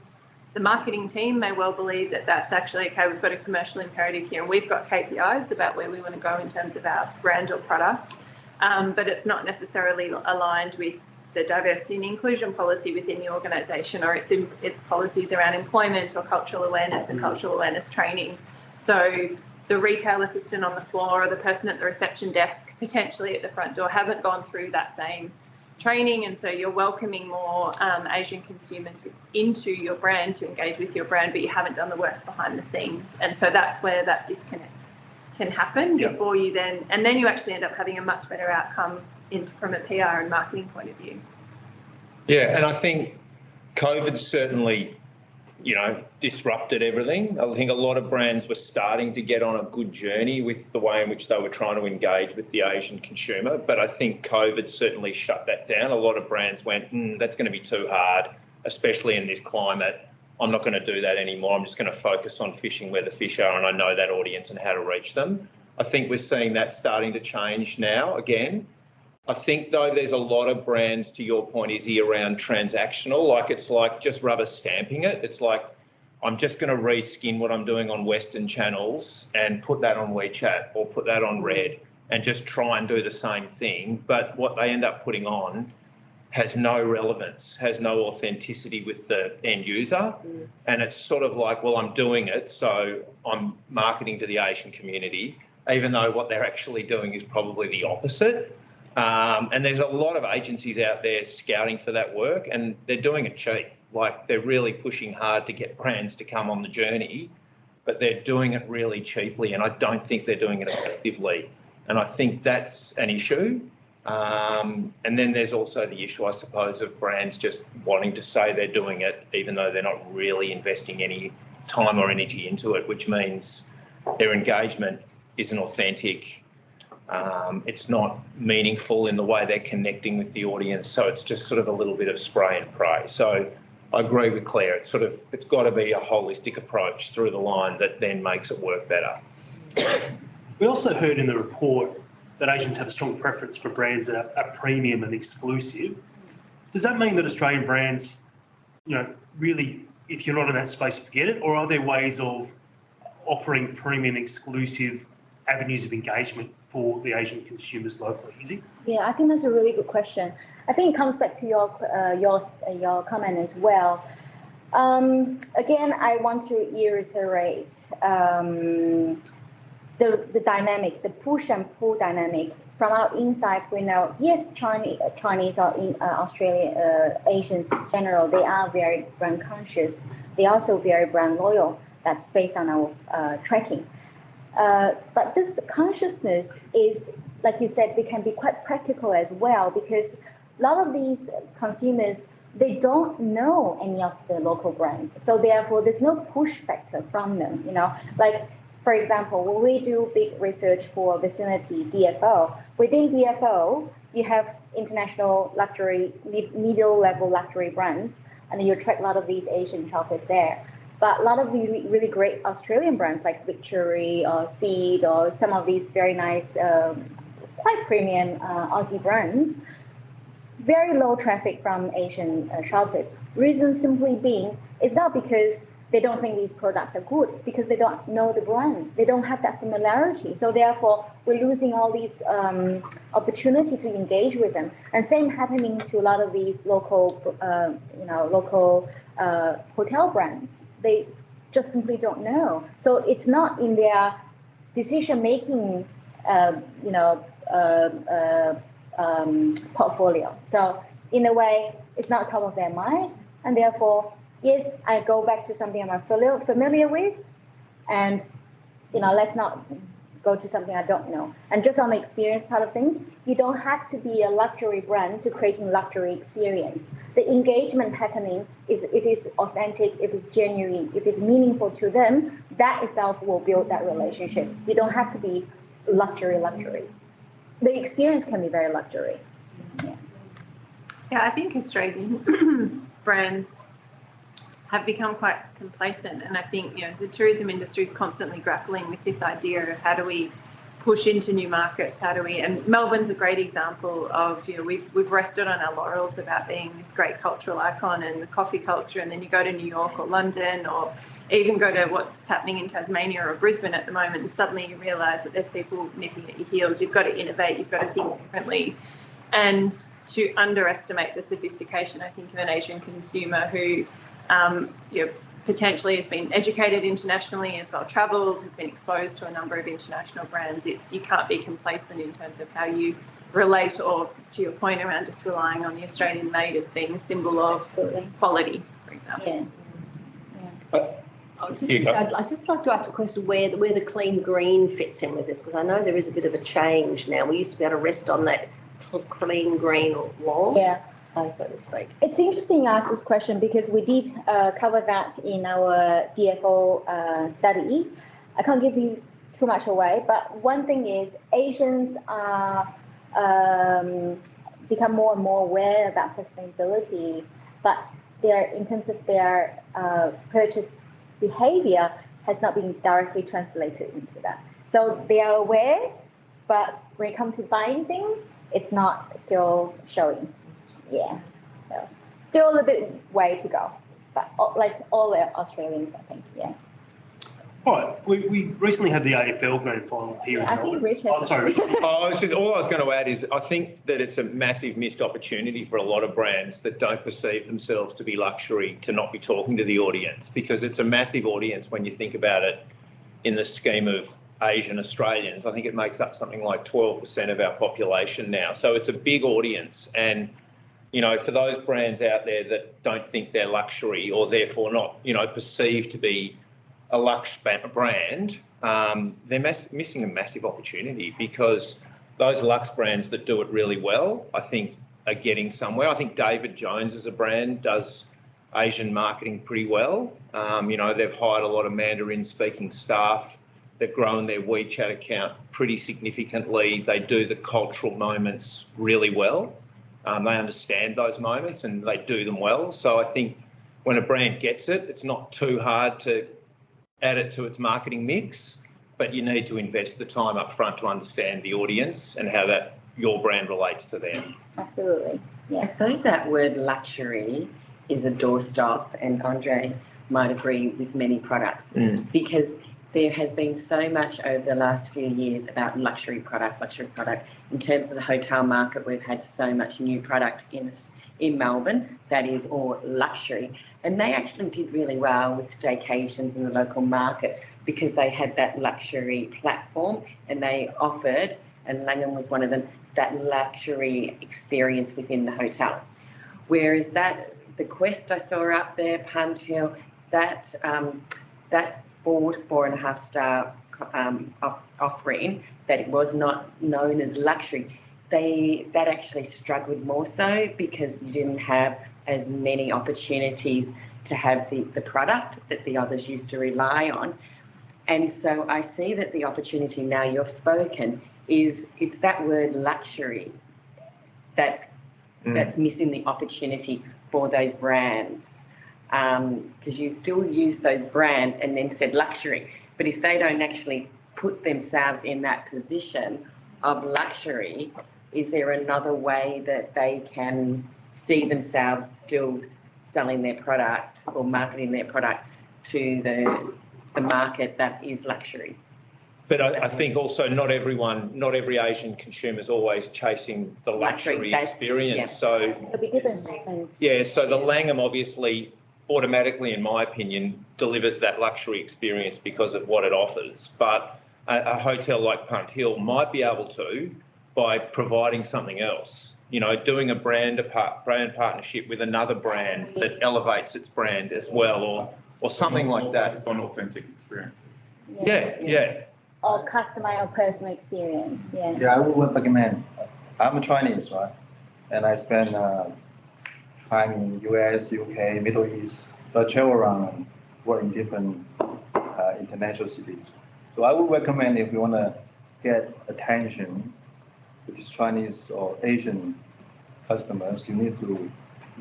the marketing team may well believe that that's actually, okay, we've got a commercial imperative here and we've got KPIs about where we want to go in terms of our brand or product, but it's not necessarily aligned with the diversity and inclusion policy within the organisation or its policies around employment or cultural awareness and cultural awareness training. So the retail assistant on the floor or the person at the reception desk, potentially at the front door, hasn't gone through that same training, and so you're welcoming more Asian consumers into your brand to engage with your brand, but you haven't done the work behind the scenes, and so that's where that disconnect can happen before you then you actually end up having a much better outcome from a PR and marketing point of view. Yeah, and I think COVID certainly, disrupted everything. I think a lot of brands were starting to get on a good journey with the way in which they were trying to engage with the Asian consumer. But I think COVID certainly shut that down. A lot of brands went, that's going to be too hard, especially in this climate. I'm not going to do that anymore. I'm just going to focus on fishing where the fish are, and I know that audience and how to reach them. I think we're seeing that starting to change now again. I think, though, there's a lot of brands, to your point, Izzy, around transactional. Like, it's like just rubber stamping it. It's like, I'm just going to reskin what I'm doing on Western channels and put that on WeChat or put that on Red and just try and do the same thing. But what they end up putting on has no relevance, has no authenticity with the end user. And it's sort of like, well, I'm doing it, so I'm marketing to the Asian community, even though what they're actually doing is probably the opposite. And there's a lot of agencies out there scouting for that work, and they're doing it cheap. Like, they're really pushing hard to get brands to come on the journey, but they're doing it really cheaply, and I don't think they're doing it effectively. And I think that's an issue. And then there's also the issue, I suppose, of brands just wanting to say they're doing it, even though they're not really investing any time or energy into it, which means their engagement isn't authentic. It's not meaningful in the way they're connecting with the audience. So it's just sort of a little bit of spray and pray. So I agree with Claire. It's got to be a holistic approach through the line that then makes it work better. We also heard in the report that Asians have a strong preference for brands that are premium and exclusive. Does that mean that Australian brands, really, if you're not in that space, forget it? Or are there ways of offering premium exclusive avenues of engagement for the Asian consumers locally? Is it? Yeah, I think that's a really good question. I think it comes back to your comment as well. Again, I want to reiterate the dynamic, the push and pull dynamic. From our insights, we know, yes, Chinese or Australian Asians in general, they are very brand conscious. They are also very brand loyal. That's based on our tracking. But this consciousness is, like you said, they can be quite practical as well, because a lot of these consumers, they don't know any of the local brands. So therefore, there's no push factor from them, Like, for example, when we do big research for Vicinity DFO, within DFO, you have international luxury, middle-level luxury brands, and you attract a lot of these Asian shoppers there. But a lot of really, really great Australian brands like Victory or Seed or some of these very nice, quite premium Aussie brands, very low traffic from Asian shoppers. Reason simply being, it's not because they don't think these products are good, because they don't know the brand. They don't have that familiarity. So therefore, we're losing all these opportunity to engage with them. And same happening to a lot of these local hotel brands. They just simply don't know. So it's not in their decision-making, portfolio. So in a way, it's not top of their mind, and therefore, yes, I go back to something I'm familiar with, and let's not go to something I don't know. And just on the experience part of things, you don't have to be a luxury brand to create a luxury experience. The engagement happening is, if it's authentic, if it's genuine, if it's meaningful to them, that itself will build that relationship. You don't have to be luxury. The experience can be very luxury. Yeah, I think Australian brands have become quite complacent, and I think the tourism industry is constantly grappling with this idea of how do we push into new markets, and Melbourne's a great example of we've rested on our laurels about being this great cultural icon and the coffee culture, and then you go to New York or London or even go to what's happening in Tasmania or Brisbane at the moment, and suddenly you realise that there's people nipping at your heels. You've got to innovate, you've got to think differently, and to underestimate the sophistication, I think, of an Asian consumer who potentially has been educated internationally, has well travelled, has been exposed to a number of international brands. You can't be complacent in terms of how you relate, or to your point around just relying on the Australian made as being a symbol of quality, for example. I'd just like to ask a question where the clean green fits in with this, because I know there is a bit of a change now. We used to be able to rest on that clean green laws. So to speak. It's interesting you ask this question, because we did cover that in our DFO study. I can't give you too much away, but one thing is Asians are become more and more aware about sustainability, but in terms of their purchase behavior has not been directly translated into that. So they are aware, but when it comes to buying things, it's not still showing. Yeah, so still a bit way to go, but like all the Australians, I think, All right, we recently had the AFL Grand Final here in I think Rich has... Oh, sorry. All I was going to add is I think that it's a massive missed opportunity for a lot of brands that don't perceive themselves to be luxury to not be talking to the audience, because it's a massive audience when you think about it in the scheme of Asian Australians. I think it makes up something like 12% of our population now. So it's a big audience. And, you know, for those brands out there that don't think they're luxury or therefore not, you know, perceived to be a luxe brand, they're missing a massive opportunity, because those luxe brands that do it really well, I think, are getting somewhere. I think David Jones as a brand does Asian marketing pretty well. You know, they've hired a lot of Mandarin speaking staff. They've grown their WeChat account pretty significantly. They do the cultural moments really well. They understand those moments and they do them well. So I think when a brand gets it, it's not too hard to add it to its marketing mix, but you need to invest the time up front to understand the audience and how that your brand relates to them. Absolutely. Yeah. I suppose that word luxury is a doorstop, and Andre might agree with many products, because there has been so much over the last few years about luxury product. In terms of the hotel market, we've had so much new product in Melbourne that is all luxury. And they actually did really well with staycations in the local market, because they had that luxury platform and they offered, and Langham was one of them, that luxury experience within the hotel. Whereas the Quest I saw up there, Punt Hill, that 4.5 star offering, that it was not known as luxury, that actually struggled more so, because you didn't have as many opportunities to have the product that the others used to rely on. And so I see that the opportunity now you've spoken is, it's that word luxury that's missing the opportunity for those brands. Because you still use those brands and then said luxury, but if they don't actually put themselves in that position of luxury, is there another way that they can see themselves still selling their product or marketing their product to the market that is luxury? But I think also not every Asian consumer is always chasing the luxury experience. Yeah. So it'll be different. Yeah, so the Langham obviously automatically, in my opinion, delivers that luxury experience because of what it offers. But a hotel like Punt Hill might be able to, by providing something else, you know, doing a brand partnership with another brand that elevates its brand as well, or something like that. It's on authentic experiences. Yeah. Or customize or personal experience. Yeah, I would recommend. I'm Chinese, right? And I spend time in US, UK, Middle East, but I travel around and work in different international cities. So I would recommend, if you want to get attention with these Chinese or Asian customers, you need to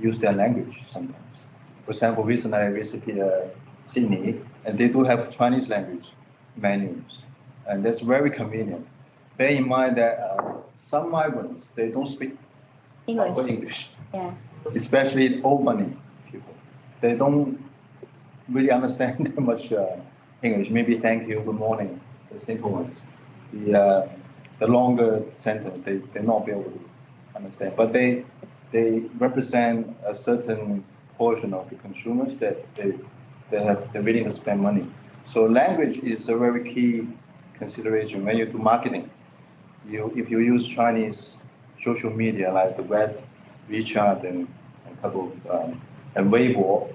use their language sometimes. For example, recently I visited Sydney, and they do have Chinese language menus, and that's very convenient. Bear in mind that some migrants, they don't speak English. Yeah. Especially Albany people. They don't really understand that much English. Maybe thank you, good morning, the simple ones. The longer sentence, they not be able to understand. But they represent a certain portion of the consumers that they're willing to spend money. So language is a very key consideration when you do marketing. If you use Chinese social media like the web, WeChat, and a couple of and Weibo,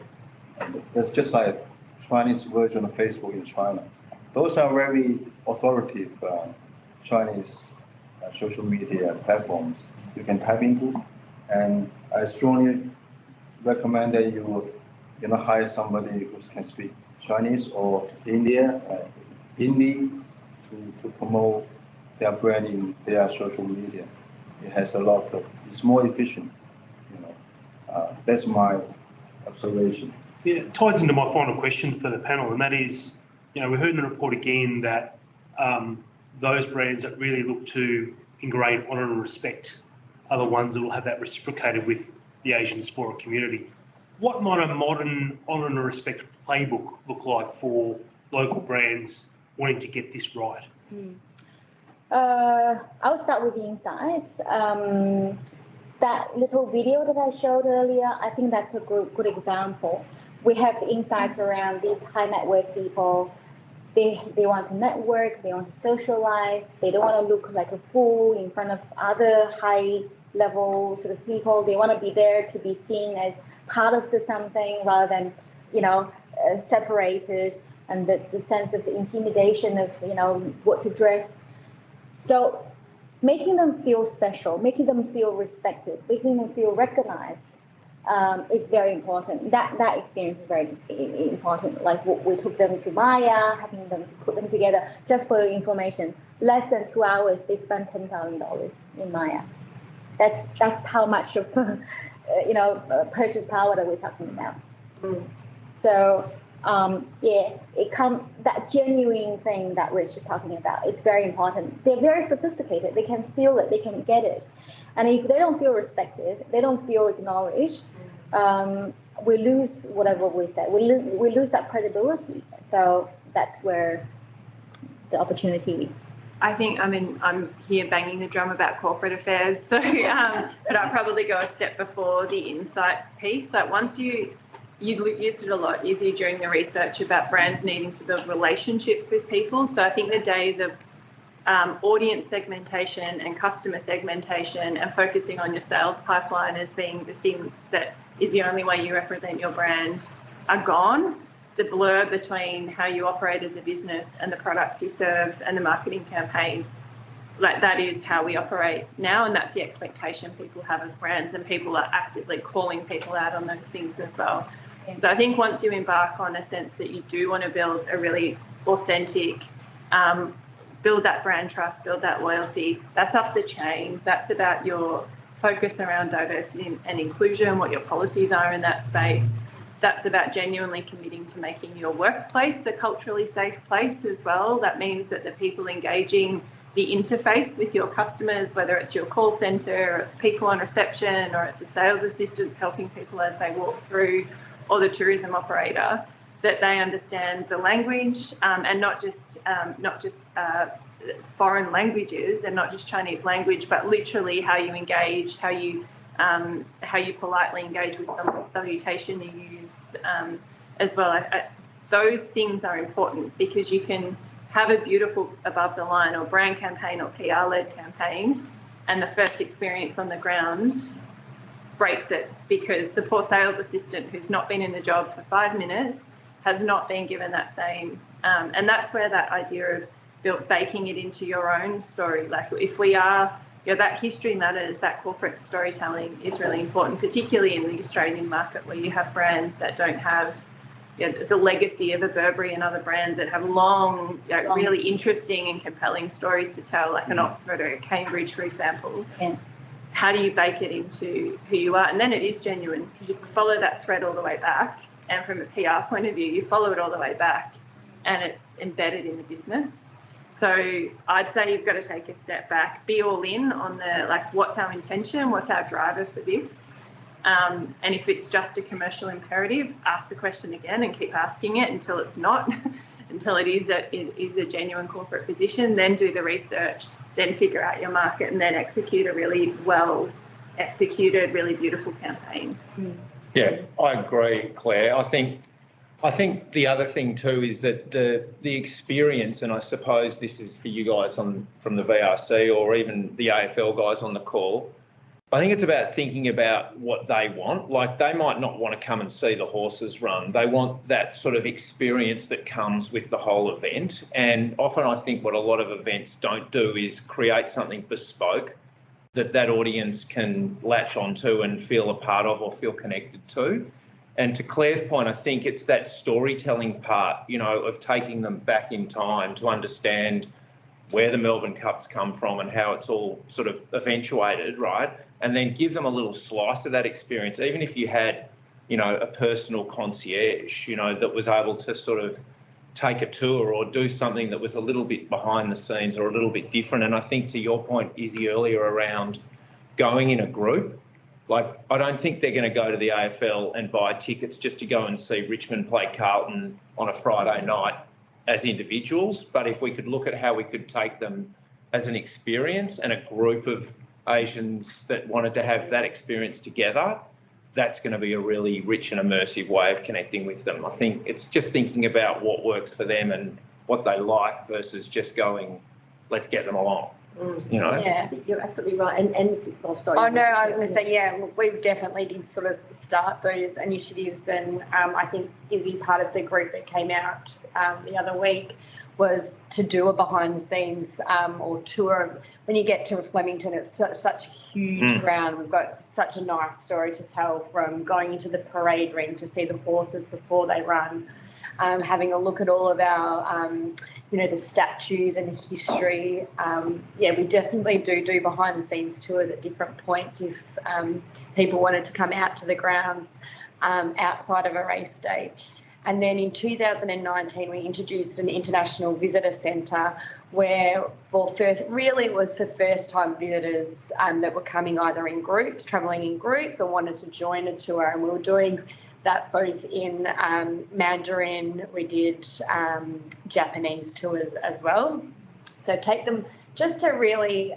that's just like a Chinese version of Facebook in China. Those are very authoritative Chinese social media platforms you can type into, and I strongly recommend that you hire somebody who can speak Chinese or Hindi to promote their brand in their social media. It has a lot of, it's more efficient. That's my observation. Yeah, it ties into my final question for the panel, and that is, we heard in the report again that those brands that really look to ingrain honour and respect are the ones that will have that reciprocated with the Asian diaspora community. What might a modern honour and respect playbook look like for local brands wanting to get this right? I'll start with the insights. That little video that I showed earlier, I think that's a good example. We have insights around these high net worth people They want to network, they want to socialize, they don't want to look like a fool in front of other high level sort of people. They want to be there to be seen as part of the something rather than, separated, and the sense of the intimidation of, what to dress. So making them feel special, making them feel respected, making them feel recognized is very important. That experience is very important. Like we took them to Maya, having them to put them together. Just for your information, less than 2 hours, they spent $10,000 in Maya. That's how much of purchase power that we're talking about. So that genuine thing that Rich is talking about, it's very important. They're very sophisticated. They can feel it. They can get it. And if they don't feel respected, they don't feel acknowledged, we lose whatever we said. We lose that credibility. So that's where the opportunity. I think, I'm here banging the drum about corporate affairs, so but I'd probably go a step before the insights piece. Like once you used it a lot, Izzy, during the research about brands needing to build relationships with people. So I think the days of audience segmentation and customer segmentation and focusing on your sales pipeline as being the thing that is the only way you represent your brand are gone. The blur between how you operate as a business and the products you serve and the marketing campaign, like that is how we operate now, and that's the expectation people have of brands, and people are actively calling people out on those things as well. Yeah. So I think once you embark on a sense that you do want to build a really authentic, build that brand trust, build that loyalty, that's up the chain. That's about your focus around diversity and inclusion, what your policies are in that space. That's about genuinely committing to making your workplace a culturally safe place as well. That means that the people engaging the interface with your customers, whether it's your call centre or it's people on reception or it's a sales assistants helping people as they walk through, or the tourism operator, that they understand the language and not just foreign languages and not just Chinese language, but literally how you engage, how you politely engage with someone, salutation you use as well. Those things are important because you can have a beautiful above the line or brand campaign or PR-led campaign, and the first experience on the ground breaks it because the poor sales assistant who's not been in the job for 5 minutes has not been given that same, and that's where that idea of baking it into your own story. Like if we are, that history matters, that corporate storytelling is really important, particularly in the Australian market where you have brands that don't have the legacy of a Burberry and other brands that have long, really interesting and compelling stories to tell, like an Oxford or a Cambridge, for example. Yeah. How do you bake it into who you are? And then it is genuine because you can follow that thread all the way back. And from a PR point of view, you follow it all the way back and it's embedded in the business. So I'd say you've got to take a step back, be all in on what's our intention, what's our driver for this? And if it's just a commercial imperative, ask the question again and keep asking it until it's not, until it is a genuine corporate position, then do the research, then figure out your market and then execute a really well executed, really beautiful campaign. Yeah, I agree, Claire. I think the other thing too is that the experience, and I suppose this is for you guys from the VRC or even the AFL guys on the call, I think it's about thinking about what they want. Like they might not want to come and see the horses run. They want that sort of experience that comes with the whole event. And often I think what a lot of events don't do is create something bespoke that audience can latch onto and feel a part of or feel connected to. And to Claire's point, I think it's that storytelling part, of taking them back in time to understand where the Melbourne Cup's come from and how it's all sort of eventuated, right? And then give them a little slice of that experience, even if you had, a personal concierge, that was able to sort of take a tour or do something that was a little bit behind the scenes or a little bit different. And I think to your point, Izzy, earlier around going in a group, like I don't think they're going to go to the AFL and buy tickets just to go and see Richmond play Carlton on a Friday night as individuals. But if we could look at how we could take them as an experience and a group of Asians that wanted to have that experience together, that's going to be a really rich and immersive way of connecting with them. I think it's just thinking about what works for them and what they like versus just going, let's get them along. You know? Yeah, you're absolutely right. And oh, sorry. Oh, no, I was going to say, yeah, look, we definitely did sort of start those initiatives. And I think Izzy, part of the group that came out the other week, was to do a behind the scenes or tour. When you get to Flemington, it's such a huge ground. We've got such a nice story to tell, from going into the parade ring to see the horses before they run, having a look at all of our, the statues and history. We definitely do behind the scenes tours at different points if people wanted to come out to the grounds outside of a race day. And then in 2019, we introduced an international visitor centre where it was for first-time visitors that were coming either in groups, travelling in groups, or wanted to join a tour. And we were doing that both in Mandarin, we did Japanese tours as well. So take them just to really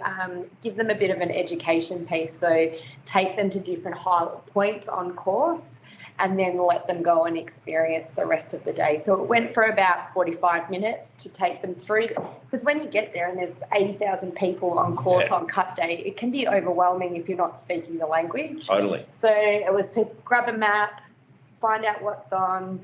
give them a bit of an education piece. So take them to different high points on course and then let them go and experience the rest of the day. So it went for about 45 minutes to take them through, because when you get there and there's 80,000 people on course on cut day, it can be overwhelming if you're not speaking the language. Totally. So it was to grab a map, find out what's on,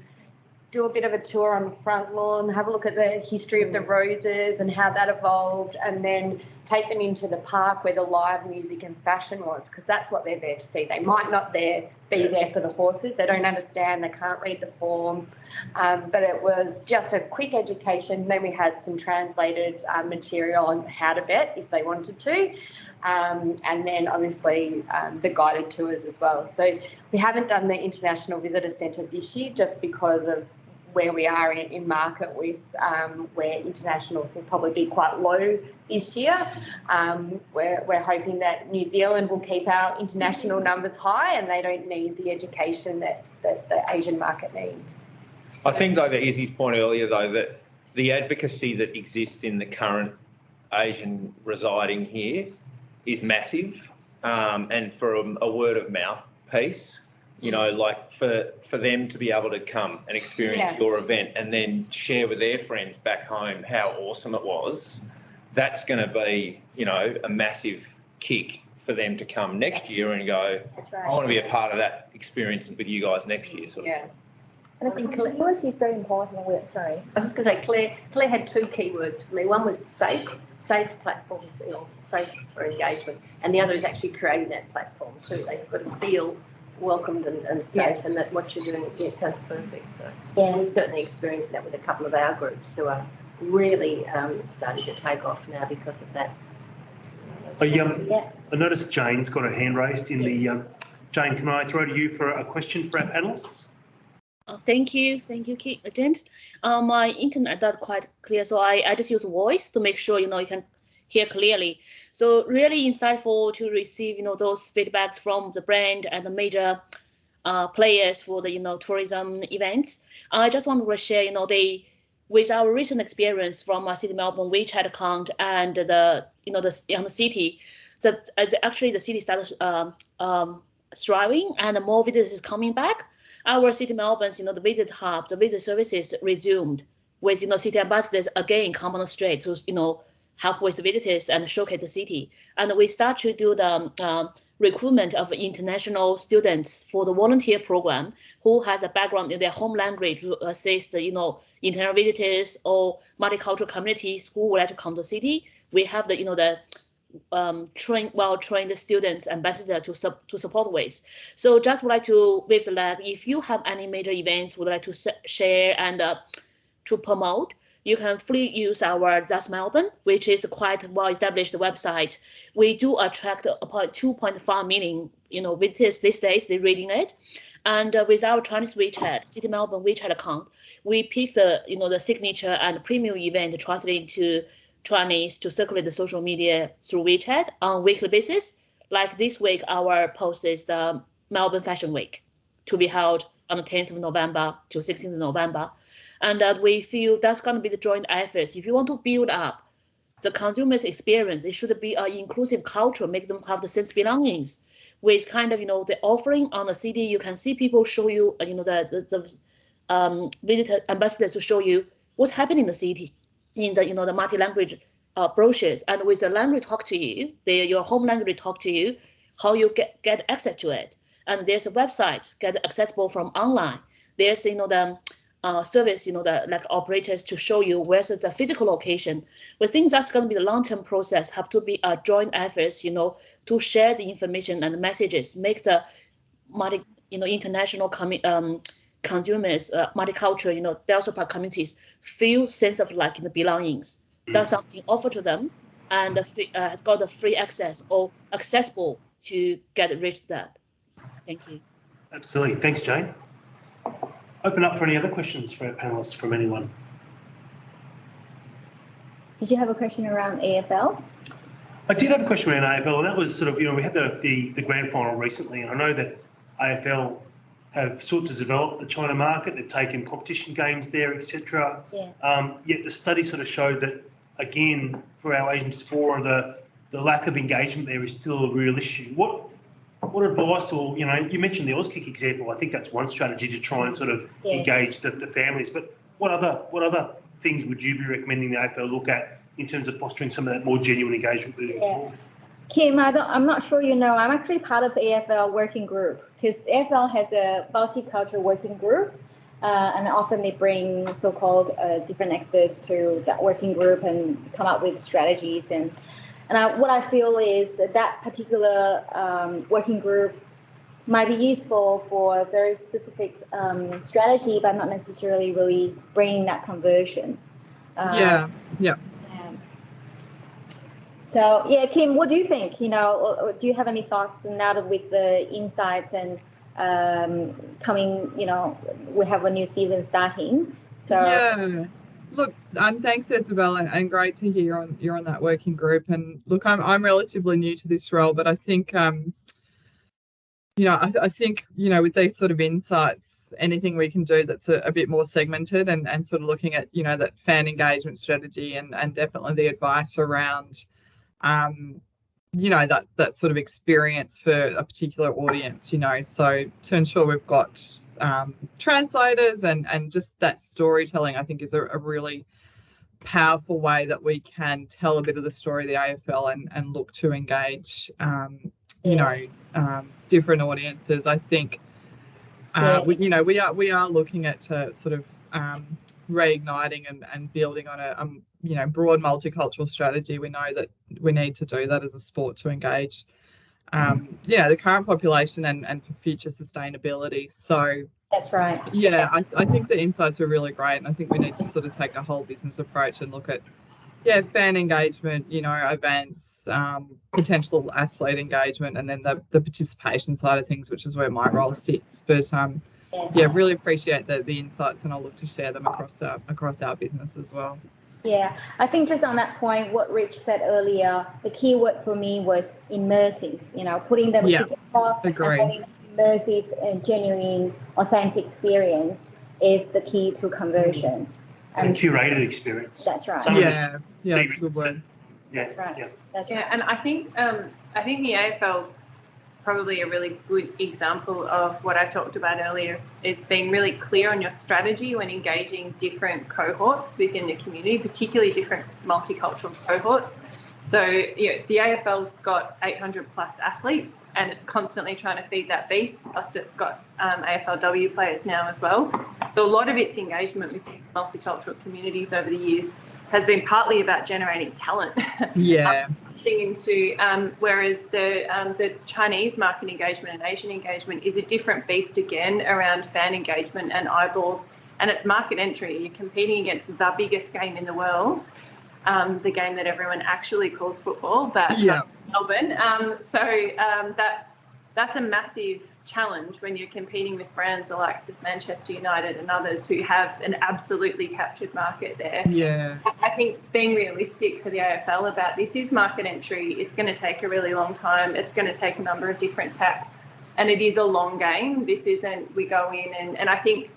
do a bit of a tour on the front lawn, have a look at the history of the roses and how that evolved, and then take them into the park where the live music and fashion was, because that's what they're there to see. They might not be there for the horses. They don't understand. They can't read the form. But it was just a quick education. Then we had some translated material on how to bet if they wanted to. And then obviously the guided tours as well. So we haven't done the International Visitor Centre this year just because of where we are in market with where internationals will probably be quite low this year. We're hoping that New Zealand will keep our international numbers high and they don't need the education that the Asian market needs. I think, though, that Izzy's point earlier, though, that the advocacy that exists in the current Asian residing here is massive, and for a word of mouth piece, like for them to be able to come and experience your event and then share with their friends back home how awesome it was, that's going to be, a massive kick for them to come next year and go, That's right. I want to be a part of that experience with you guys next year. Sort of. Yeah. And I think literacy is very important. I was just going to say, Claire had two keywords for me. One was safe platforms, safe for engagement, and the other is actually creating that platform too. They've got to feel welcomed and safe, and that what you're doing, sounds perfect. So we're certainly experiencing that with a couple of our groups who are really starting to take off now because of that. I noticed Jane's got her hand raised in the. Jane, can I throw to you for a question for our panellists? Thank you, James. My internet not quite clear, so I just use voice to make sure you can hear clearly. So really insightful to receive those feedbacks from the brand and the major players for the tourism events. I just want to share with our recent experience from our City Melbourne WeChat account and the city, actually the city started thriving and more visitors coming back. Our City Melbourne's, the visit hub, the visit services resumed with, city ambassadors again come on the street to, help with visitors and showcase the city. And we start to do the recruitment of international students for the volunteer program who has a background in their home language to assist, internal visitors or multicultural communities who would like to come to the city. We have the, well-trained students ambassador to support with. So just would like to wave the flag. If you have any major events would like to share and to promote, you can freely use our Just Melbourne, which is quite well-established website. We do attract about 2.5 million, visitors these days. They're reading it, and with our Chinese WeChat, City Melbourne WeChat account, we pick the, the signature and premium event translated into Chinese to circulate the social media through WeChat on a weekly basis. Like this week, our post is the Melbourne Fashion Week to be held on the 10th of November to 16th of November. And we feel that's going to be the joint efforts. If you want to build up the consumer's experience, it should be an inclusive culture, make them have the sense of belongings. With kind of, the offering on the city, you can see people show you, the visitor ambassadors to show you what's happening in the city, in the the multi-language brochures, and with the language talk to you, your home language talk to you, how you get access to it. And there's a website get accessible from online. There's the service, the like operators to show you where's the physical location. We think that's going to be the long-term process. Have to be a joint efforts, to share the information and messages, make the international consumers, multicultural, diaspora communities feel sense of like the belongings. That's something offered to them, and got the free access or accessible to reach that. Thank you. Absolutely. Thanks, Jane. Open up for any other questions for our panellists from anyone. Did you have a question around AFL? I did have a question around AFL, and that was sort of, we had the grand final recently, and I know that AFL have sought to develop the China market. They've taken competition games there, etc. Yeah. Yet the study sort of showed that, again, for our Asian diaspora, the lack of engagement there is still a real issue. What advice, or you mentioned the Auskick example. I think that's one strategy to try and sort of engage the families. But what other things would you be recommending the AFL look at in terms of fostering some of that more genuine engagement moving forward? Kim, I'm not sure I'm actually part of AFL working group, because AFL has a multicultural working group, and often they bring so-called different experts to that working group and come up with strategies. And what I feel is that particular working group might be useful for a very specific strategy, but not necessarily really bringing that conversion. Yeah. So, Kim, what do you think? Do you have any thoughts now with the insights and coming, we have a new season starting. So yeah. Look, thanks, Isabel, and great to hear you're on that working group. And look, I'm relatively new to this role, but I think, I think, with these sort of insights, anything we can do that's a bit more segmented and sort of looking at, that fan engagement strategy and definitely the advice around, that sort of experience for a particular audience, so to ensure we've got translators and just that storytelling, I think is a really powerful way that we can tell a bit of the story of the AFL and look to engage, different audiences. I think, we are looking at sort of reigniting and building on a broad multicultural strategy. We know that we need to do that as a sport to engage the current population and for future sustainability. So that's right. Yeah, I think the insights are really great, and I think we need to sort of take a whole business approach and look at fan engagement, events, potential athlete engagement, and then the participation side of things, which is where my role sits. But really appreciate the insights, and I'll look to share them across our business as well. Yeah, I think just on that point, what Rich said earlier, the key word for me was immersive, putting them together and having immersive and genuine, authentic experience is the key to conversion. And a curated experience. That's right. That's a good word. That's right. Yeah. That's right. And I think the AFL's probably a really good example of what I talked about earlier, is being really clear on your strategy when engaging different cohorts within the community, particularly different multicultural cohorts. So the AFL's got 800 plus athletes, and it's constantly trying to feed that beast, plus it's got AFLW players now as well. So a lot of its engagement with multicultural communities over the years has been partly about generating talent. Whereas the Chinese market engagement and Asian engagement is a different beast again around fan engagement and eyeballs, and it's market entry. You're competing against the biggest game in the world, the game that everyone actually calls football, Melbourne. That's a massive challenge when you're competing with brands the likes of Manchester United and others who have an absolutely captured market there. Yeah. I think being realistic for the AFL about this is market entry. It's going to take a really long time. It's going to take a number of different tacks, and it is a long game. This isn't we go in and I think,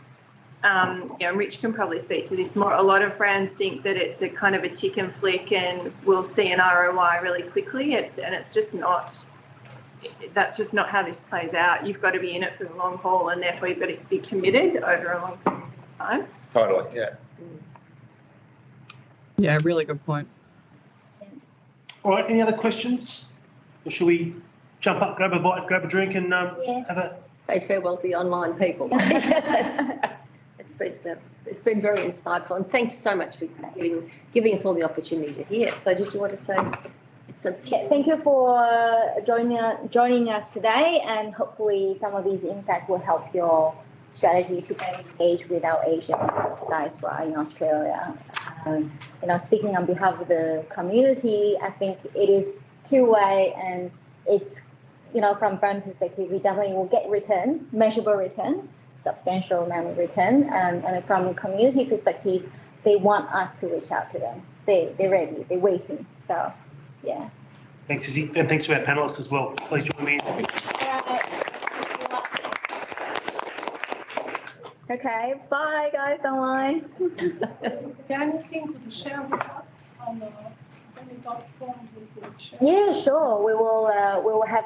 Rich can probably speak to this more. A lot of brands think that it's a kind of a tick and flick and we'll see an ROI really quickly. It's just not. That's just not how this plays out. You've got to be in it for the long haul, and therefore you've got to be committed over a long period of time. Totally, yeah. Yeah, really good point. All right, any other questions? Or should we jump up, grab a bite, grab a drink and have a... Say farewell to the online people. It's been very insightful, and thanks so much for giving us all the opportunity to hear. So did you want to say? Thank you for joining us today, and hopefully some of these insights will help your strategy to better engage with our Asian diaspora in Australia. Speaking on behalf of the community, I think it is two-way, and it's, from brand perspective, we definitely will get return, measurable return, substantial amount of return, and from a community perspective, they want us to reach out to them. They're ready, they're waiting. So, yeah. Thanks, Izzy, and thanks to our panellists as well. Please join me. Okay, bye guys online. Is there anything you could share with us on the .com we could share? Yeah, sure. We will have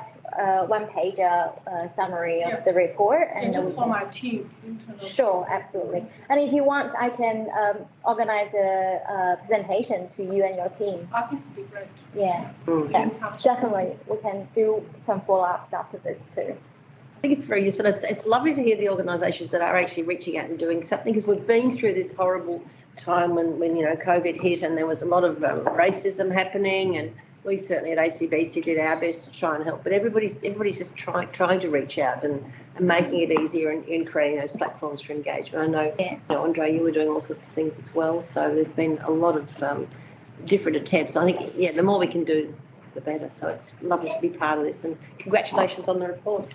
one pager summary of the report, and just for my team. Sure, absolutely. And if you want, I can organize a presentation to you and your team. I think it'd be great. Yeah, definitely. We can do some follow-ups after this too. I think it's very useful. It's lovely to hear the organisations that are actually reaching out and doing something, because we've been through this horrible time when COVID hit and there was a lot of racism happening, and we certainly at ACBC did our best to try and help. But everybody's just trying to reach out and making it easier and creating those platforms for engagement. I know, Andre, you were doing all sorts of things as well. So there's been a lot of different attempts. I think, the more we can do, the better. So it's lovely to be part of this, and congratulations on the report.